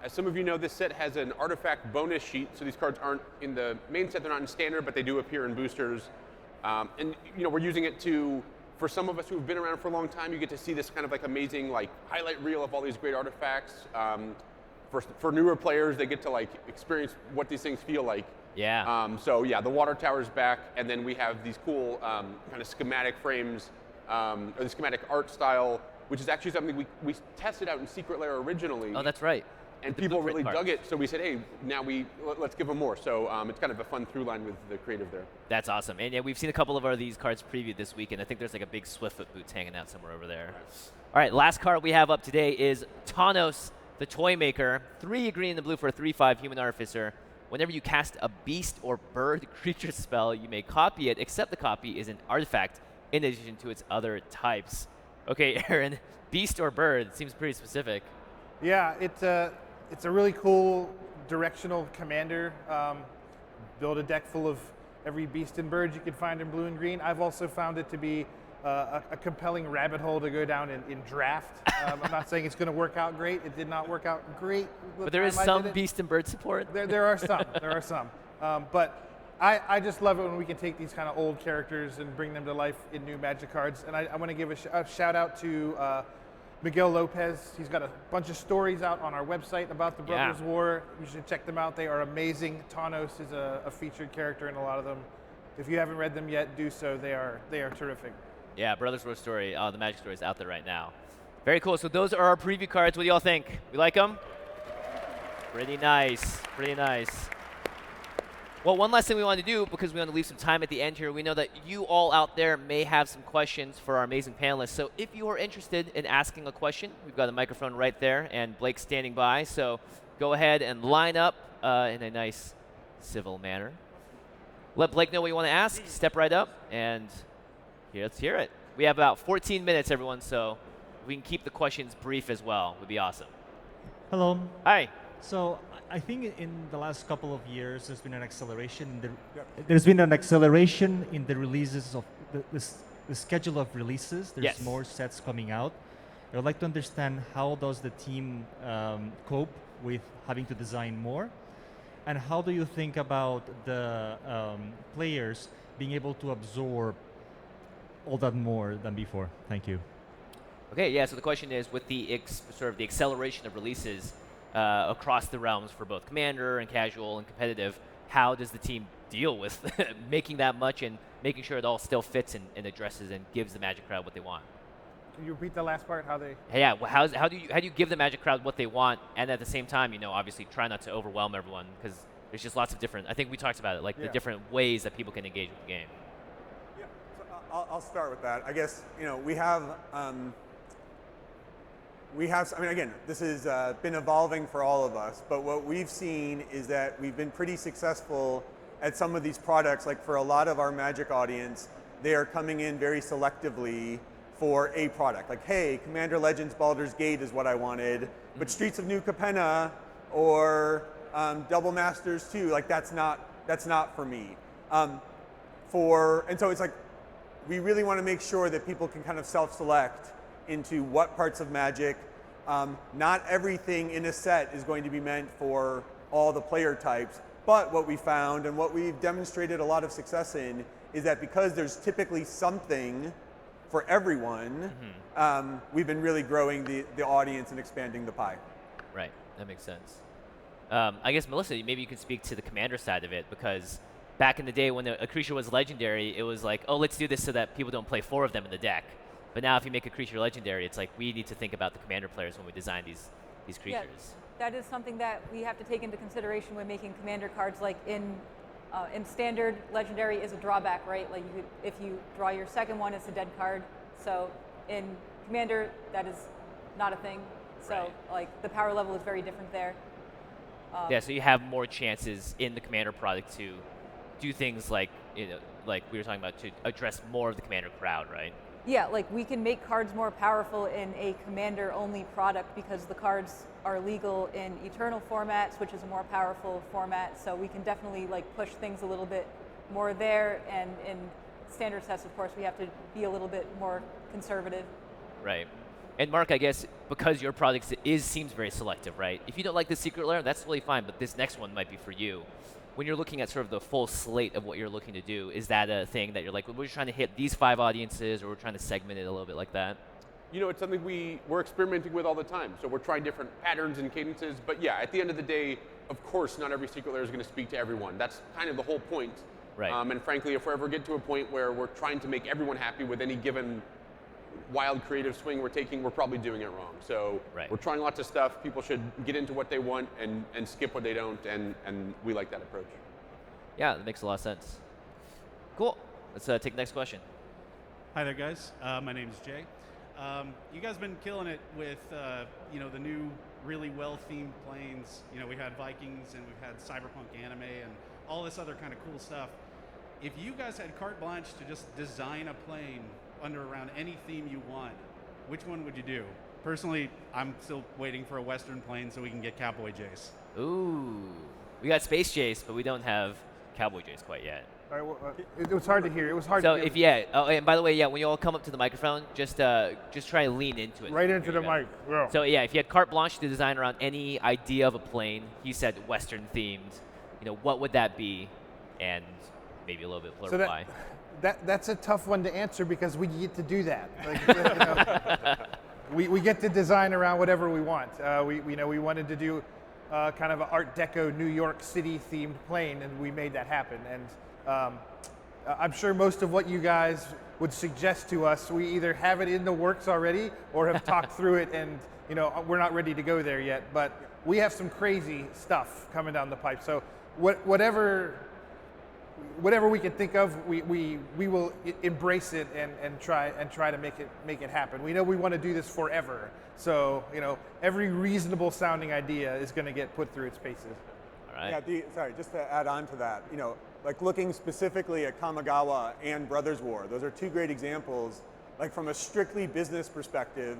as some of you know, this set has an artifact bonus sheet. So these cards aren't in the main set, they're not in standard, but they do appear in boosters. And we're using it for some of us who've been around for a long time, you get to see this kind of like amazing like highlight reel of all these great artifacts. For newer players, they get to like experience what these things feel like. Yeah. So yeah, the water tower's back, and then we have these cool kind of schematic frames, or the schematic art style, which is actually something we tested out in Secret Lair originally. Oh, that's right. And people really dug it, so we said, hey, now let's give them more. So it's kind of a fun through line with the creative there. That's awesome. And yeah, we've seen a couple of these cards previewed this week, and I think there's like a big Swiftfoot boots hanging out somewhere over there. All right, last card we have up today is Tawnos, the Toy Maker. 3 green in the blue for a 3/5 human artificer. Whenever you cast a beast or bird creature spell, you may copy it, except the copy is an artifact in addition to its other types. Okay, Aaron, beast or bird seems pretty specific. Yeah, it's a really cool directional commander. Build a deck full of every beast and bird you can find in blue and green. I've also found it to be a compelling rabbit hole to go down in draft. I'm not saying it's going to work out great. It did not work out great. But there is some beast and bird support. There are some. There are some. But I just love it when we can take these kind of old characters and bring them to life in new Magic cards. And I want to give a shout out to Miguel Lopez. He's got a bunch of stories out on our website about the Brothers War. You should check them out. They are amazing. Tanos is a featured character in a lot of them. If you haven't read them yet, do so. They are terrific. Yeah, Brothers War story, the Magic story is out there right now. Very cool. So those are our preview cards. What do y'all think? We like them? Pretty nice. Pretty nice. Well, one last thing we want to do, because we want to leave some time at the end here, we know that you all out there may have some questions for our amazing panelists. So if you are interested in asking a question, we've got a microphone right there, and Blake's standing by. So go ahead and line up in a nice, civil manner. Let Blake know what you want to ask. Step right up, and let's hear it. We have about 14 minutes, everyone, so we can keep the questions brief as well. Would be awesome. Hello. Hi. So I think in the last couple of years, there's been an acceleration. There's been an acceleration in the releases of the schedule of releases. There's more sets coming out. I would like to understand how does the team cope with having to design more, and how do you think about the players being able to absorb all that more than before? Thank you. Okay, yeah. So the question is, with the sort of the acceleration of releases across the realms for both Commander and casual and competitive, how does the team deal with making that much and making sure it all still fits and addresses and gives the Magic crowd what they want? Can you repeat the last part? How they? Yeah. Well, how do you give the Magic crowd what they want, and at the same time, obviously try not to overwhelm everyone, because there's just lots of different. I think we talked about it, like the different ways that people can engage with the game. Yeah. So I'll start with that. I guess we have. I mean, again, this has been evolving for all of us, but what we've seen is that we've been pretty successful at some of these products. Like for a lot of our Magic audience, they are coming in very selectively for a product. Like, hey, Commander Legends Baldur's Gate is what I wanted, but Streets of New Capenna or Double Masters 2, like that's not for me. And so it's like, we really want to make sure that people can kind of self-select into what parts of Magic. Not everything in a set is going to be meant for all the player types, but what we found and what we've demonstrated a lot of success in is that because there's typically something for everyone, we've been really growing the audience and expanding the pie. Right, that makes sense. I guess, Melissa, maybe you can speak to the Commander side of it, because back in the day when a creature was legendary, it was like, oh, let's do this so that people don't play 4 of them in the deck. But now if you make a creature legendary, it's like we need to think about the Commander players when we design these creatures. Yeah, that is something that we have to take into consideration when making Commander cards. Like in Standard, legendary is a drawback, right? Like if you draw your second one, it's a dead card. So in Commander, that is not a thing. So like the power level is very different there. So you have more chances in the Commander product to do things like like we were talking about, to address more of the Commander crowd, right? Yeah, like we can make cards more powerful in a Commander-only product because the cards are legal in Eternal formats, which is a more powerful format. So we can definitely like push things a little bit more there. And in Standard sets, of course, we have to be a little bit more conservative. Right. And Mark, I guess because your product seems very selective, right? If you don't like the Secret Lair, that's totally fine, but this next one might be for you. When you're looking at sort of the full slate of what you're looking to do, is that a thing that you're like, well, we're just trying to hit these 5 audiences, or we're trying to segment it a little bit like that? It's something we're experimenting with all the time. So we're trying different patterns and cadences. But yeah, at the end of the day, of course, not every Secret Lair is going to speak to everyone. That's kind of the whole point. Right. And frankly, if we ever get to a point where we're trying to make everyone happy with any given wild creative swing we're taking, we're probably doing it wrong. So we're trying lots of stuff. People should get into what they want and skip what they don't, and we like that approach. Yeah, that makes a lot of sense. Cool. Let's take the next question. Hi there, guys. My name is Jay. You guys have been killing it with the new really well-themed planes. We had Vikings and we've had cyberpunk anime and all this other kind of cool stuff. If you guys had carte blanche to just design a plane around any theme you want, which one would you do? Personally, I'm still waiting for a Western plane so we can get Cowboy Jace. Ooh. We got Space Jace, but we don't have Cowboy Jace quite yet. All right, well, it was hard to hear. It was hard So to hear. And by the way, when you all come up to the microphone, just try and lean into it. Right into the mic. Yeah. So if you had carte blanche to design around any idea of a plane, he said Western themed, what would that be? And maybe a little bit So why. that's a tough one to answer because we get to do that. Like, we get to design around whatever we want. We wanted to do kind of an Art Deco New York City themed plane, and we made that happen. And I'm sure most of what you guys would suggest to us, we either have it in the works already or have talked through it, and we're not ready to go there yet. But we have some crazy stuff coming down the pipe. So whatever we can think of, we will embrace it and try to make it happen. We know we want to do this forever. So every reasonable sounding idea is going to get put through its paces. All right. Yeah, just to add on to that, like looking specifically at Kamigawa and Brothers War, those are two great examples. Like from a strictly business perspective,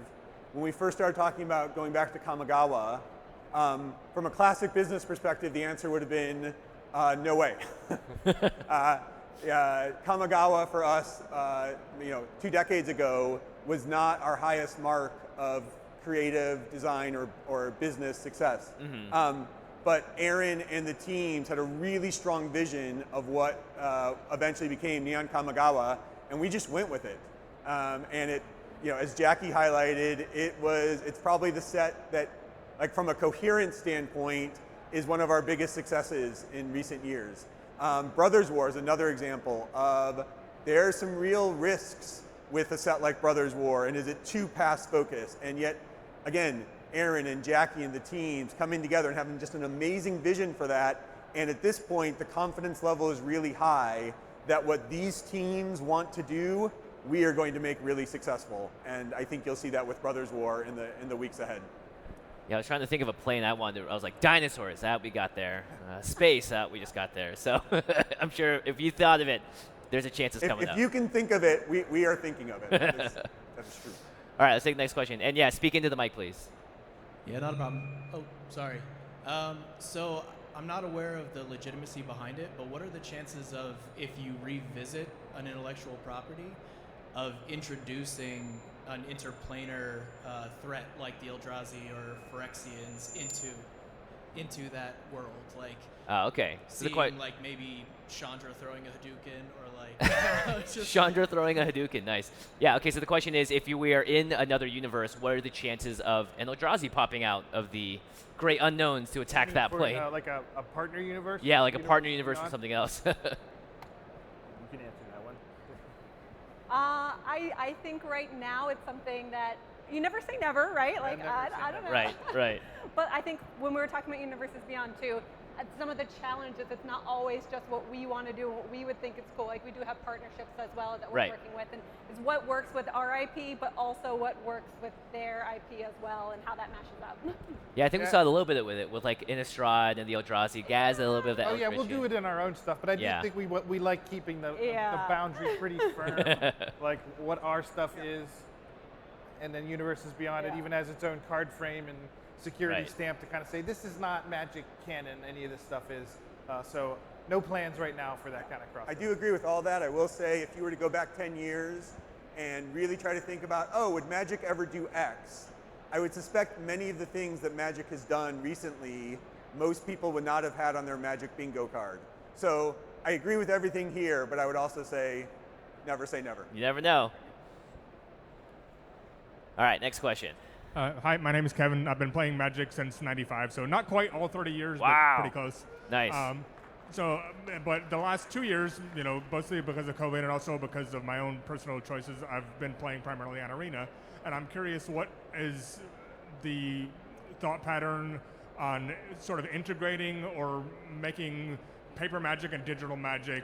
when we first started talking about going back to Kamigawa, from a classic business perspective, the answer would have been no way. Kamigawa for us, 2 decades ago was not our highest mark of creative design or business success. Mm-hmm. But Aaron and the teams had a really strong vision of what eventually became Neon Kamigawa, and we just went with it. And it, as Jackie highlighted, it's probably the set that, like from a coherence standpoint, is one of our biggest successes in recent years. Brothers War is another example of there are some real risks with a set like Brothers War, and is it too past focused? And yet, again, Aaron and Jackie and the teams coming together and having just an amazing vision for that. And at this point, the confidence level is really high that what these teams want to do, we are going to make really successful. And I think you'll see that with Brothers War in the weeks ahead. Yeah, I was trying to think of a plane I wanted. I was like, dinosaurs, that we got there. Space, we just got there. So I'm sure if you thought of it, there's a chance it's coming up. If you can think of it, we are thinking of it. That is true. All right, let's take the next question. And speak into the mic, please. Yeah, not a problem. Oh, sorry. So I'm not aware of the legitimacy behind it, but what are the chances of, if you revisit an intellectual property, of introducing an interplanar threat like the Eldrazi or Phyrexians into that world? Like, okay. So seeing like maybe Chandra throwing a Hadouken, or like Chandra throwing a Hadouken, nice. Yeah, okay, so the question is, if we are in another universe, what are the chances of an Eldrazi popping out of the great unknowns to attack that plane? Like a partner universe? Yeah, like a partner universe or something else. You can answer that one. I think right now it's something that you never say never, right? Like, I don't know. Right. But I think when we were talking about Universes Beyond too, some of the challenges, it's not always just what we want to do, what we would think is cool. Like we do have partnerships as well that we're working with, and it's what works with our IP, but also what works with their IP as well, and how that mashes up. Yeah, I think we saw a little bit with it, with like Innistrad and the Eldrazi. Gaz, a little bit of that. Oh yeah, we'll do it in our own stuff, but I do think we like keeping the boundaries pretty firm, like what our stuff is, and then Universes Beyond it even has its own card frame and security stamp to kind of say this is not Magic canon, any of this stuff is. So no plans right now for that kind of crossover. I do agree with all that. I will say if you were to go back 10 years and really try to think about, would Magic ever do X? I would suspect many of the things that Magic has done recently, most people would not have had on their Magic bingo card. So I agree with everything here, but I would also say never say never. You never know. All right, next question. Hi, my name is Kevin. I've been playing Magic since '95, so not quite all 30 years, but pretty close. Nice. But the last 2 years, mostly because of COVID and also because of my own personal choices, I've been playing primarily on Arena. And I'm curious, what is the thought pattern on sort of integrating or making paper Magic and digital Magic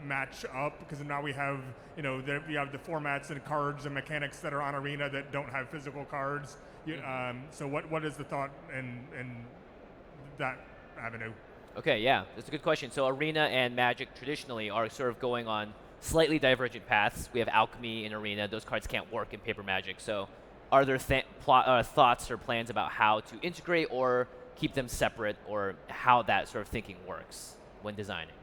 match up? Because now we have, we have the formats and cards and mechanics that are on Arena that don't have physical cards. So what is the thought in that avenue? Okay, yeah, that's a good question. So Arena and Magic traditionally are sort of going on slightly divergent paths. We have Alchemy in Arena. Those cards can't work in paper Magic. So are there thoughts or plans about how to integrate or keep them separate, or how that sort of thinking works when designing?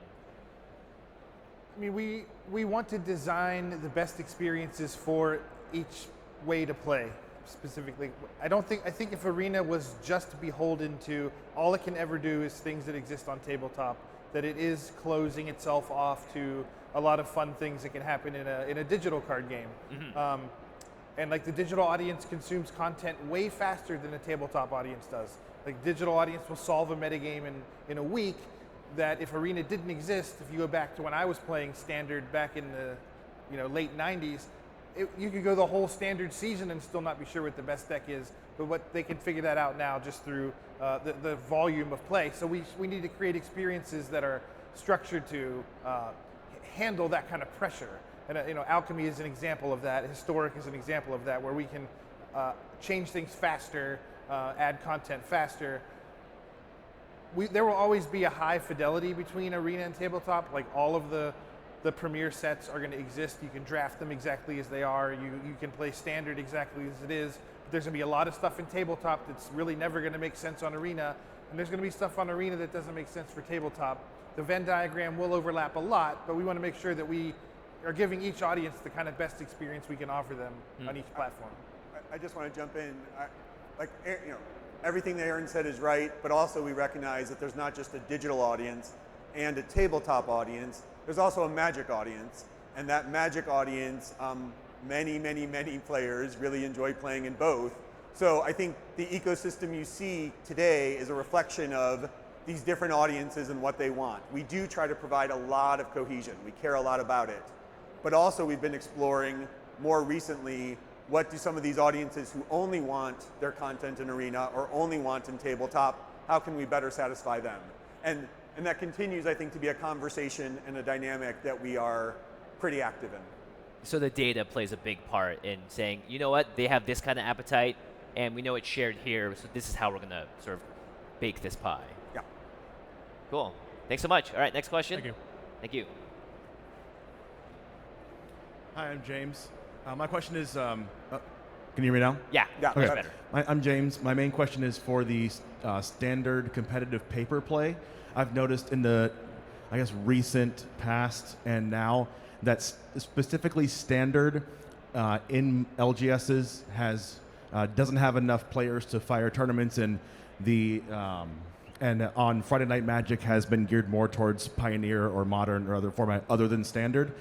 I mean, we want to design the best experiences for each way to play. Specifically, I think if Arena was just beholden to all it can ever do is things that exist on tabletop, that it is closing itself off to a lot of fun things that can happen in a digital card game. And like the digital audience consumes content way faster than a tabletop audience does. Like digital audience will solve a metagame in a week that if Arena didn't exist, if you go back to when I was playing Standard back in the late 90s, you could go the whole Standard season and still not be sure what the best deck is, but what they can figure that out now just through the volume of play. So we need to create experiences that are structured to handle that kind of pressure. And Alchemy is an example of that. Historic is an example of that, where we can change things faster, add content faster. There will always be a high fidelity between Arena and Tabletop. Like all of the premier sets are going to exist. You can draft them exactly as they are. You can play Standard exactly as it is. But there's going to be a lot of stuff in Tabletop that's really never going to make sense on Arena. And there's going to be stuff on Arena that doesn't make sense for Tabletop. The Venn diagram will overlap a lot, but we want to make sure that we are giving each audience the kind of best experience we can offer them on each platform. I just want to jump in. Everything that Aaron said is right, but also we recognize that there's not just a digital audience and a tabletop audience. There's also a Magic audience, and that Magic audience, many players really enjoy playing in both. So I think the ecosystem you see today is a reflection of these different audiences and what they want. We do try to provide a lot of cohesion. We care a lot about it. But also we've been exploring more recently, what do some of these audiences who only want their content in Arena or only want in Tabletop, how can we better satisfy them? And that continues, I think, to be a conversation and a dynamic that we are pretty active in. So the data plays a big part in saying, you know what, they have this kind of appetite, and we know it's shared here, so this is how we're going to sort of bake this pie. Yeah. Cool. Thanks so much. All right, next question. Thank you. Thank you. Hi, I'm James. My question is, can you hear me now? Yeah, okay. Much better. I'm James. My main question is for the Standard competitive paper play. I've noticed in the, recent past and now that specifically Standard in LGSs doesn't have enough players to fire tournaments, and and on Friday Night Magic has been geared more towards Pioneer or Modern or other format other than Standard.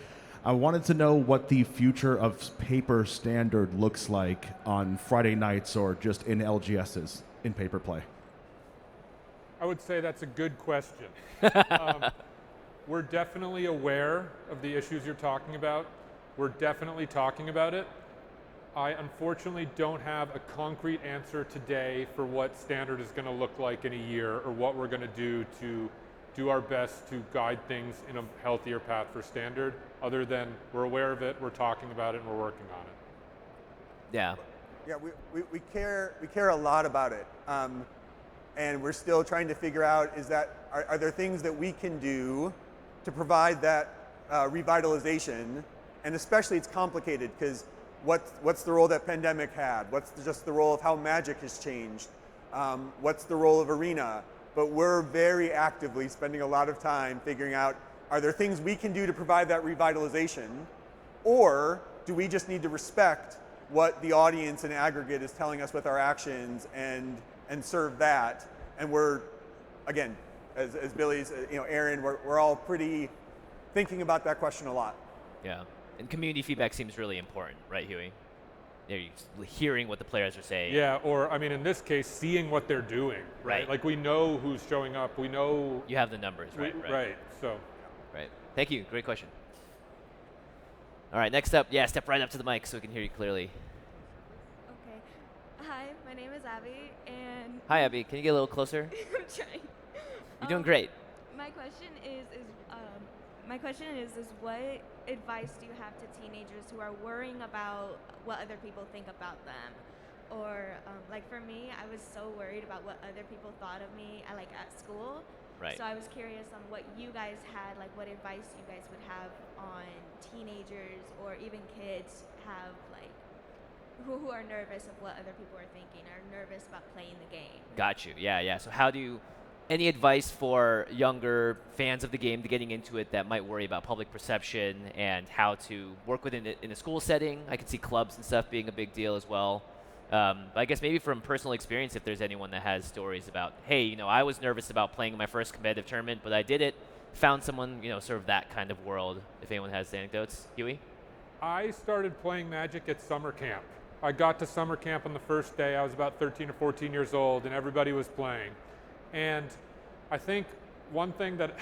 I wanted to know what the future of paper Standard looks like on Friday nights or just in LGSs in paper play. I would say that's a good question. We're definitely aware of the issues you're talking about. We're definitely talking about it. I unfortunately don't have a concrete answer today for what Standard is going to look like in a year or what we're going to do our best to guide things in a healthier path for Standard, other than we're aware of it, we're talking about it, and we're working on it. Yeah. Yeah, we care a lot about it. And we're still trying to figure out, are there things that we can do to provide that revitalization? And especially it's complicated because what's the role that Pandemic had? What's just the role of how Magic has changed? What's the role of Arena? But we're very actively spending a lot of time figuring out, are there things we can do to provide that revitalization? Or do we just need to respect what the audience in aggregate is telling us with our actions and serve that? And we're, again, as Billy's, Aaron, we're all pretty thinking about that question a lot. Yeah. And community feedback seems really important, right, Huey? You're hearing what the players are saying. Yeah, or in this case, seeing what they're doing. Right. Like we know who's showing up. We know. You have the numbers, right? Right. So. Right. Thank you. Great question. All right. Next up, step right up to the mic so we can hear you clearly. Okay. Hi, my name is Abby, and. Hi, Abby. Can you get a little closer? I'm trying. You're doing great. My question is what advice do you have to teenagers who are worrying about what other people think about them? Or like for me, I was so worried about what other people thought of me at school. Right. So I was curious on what you guys had, like what advice you guys would have on teenagers or even kids who are nervous of what other people are thinking, or nervous about playing the game. Got you. Yeah. So how do you any advice for younger fans of the game to getting into it that might worry about public perception and how to work within it in a school setting? I could see clubs and stuff being a big deal as well. But I guess maybe from personal experience, if there's anyone that has stories about, hey, I was nervous about playing in my first competitive tournament, but I did it, found someone, sort of that kind of world, if anyone has anecdotes. Huey? I started playing Magic at summer camp. I got to summer camp on the first day. I was about 13 or 14 years old, and everybody was playing. And I think one thing that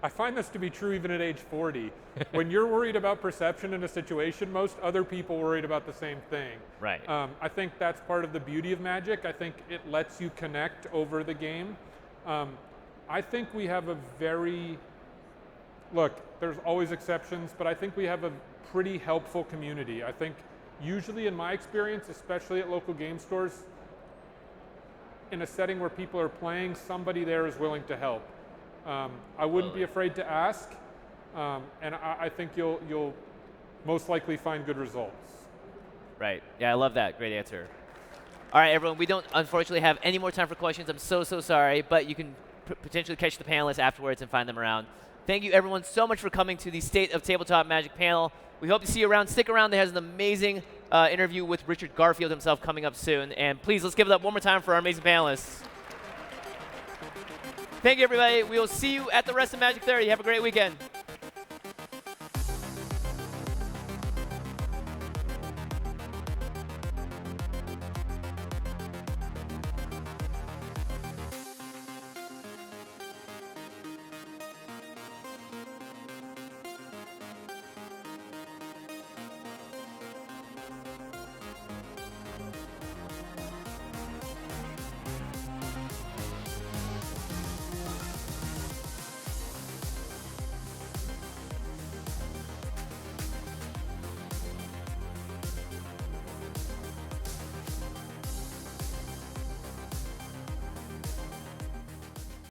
I find this to be true even at age 40. When you're worried about perception in a situation, most other people worried about the same thing. Right. I think that's part of the beauty of Magic. I think it lets you connect over the game. I think we have a look, there's always exceptions, but I think we have a pretty helpful community. I think usually in my experience, especially at local game stores, in a setting where people are playing, somebody there is willing to help. I wouldn't be afraid to ask, and I think you'll most likely find good results. Right. Yeah, I love that. Great answer. All right, everyone. We don't unfortunately have any more time for questions. I'm so sorry, but you can potentially catch the panelists afterwards and find them around. Thank you, everyone, so much for coming to the State of Tabletop Magic panel. We hope to see you around. Stick around. There has an amazing interview with Richard Garfield himself coming up soon. And please, let's give it up one more time for our amazing panelists. Thank you, everybody. We will see you at the rest of Magic 30. Have a great weekend.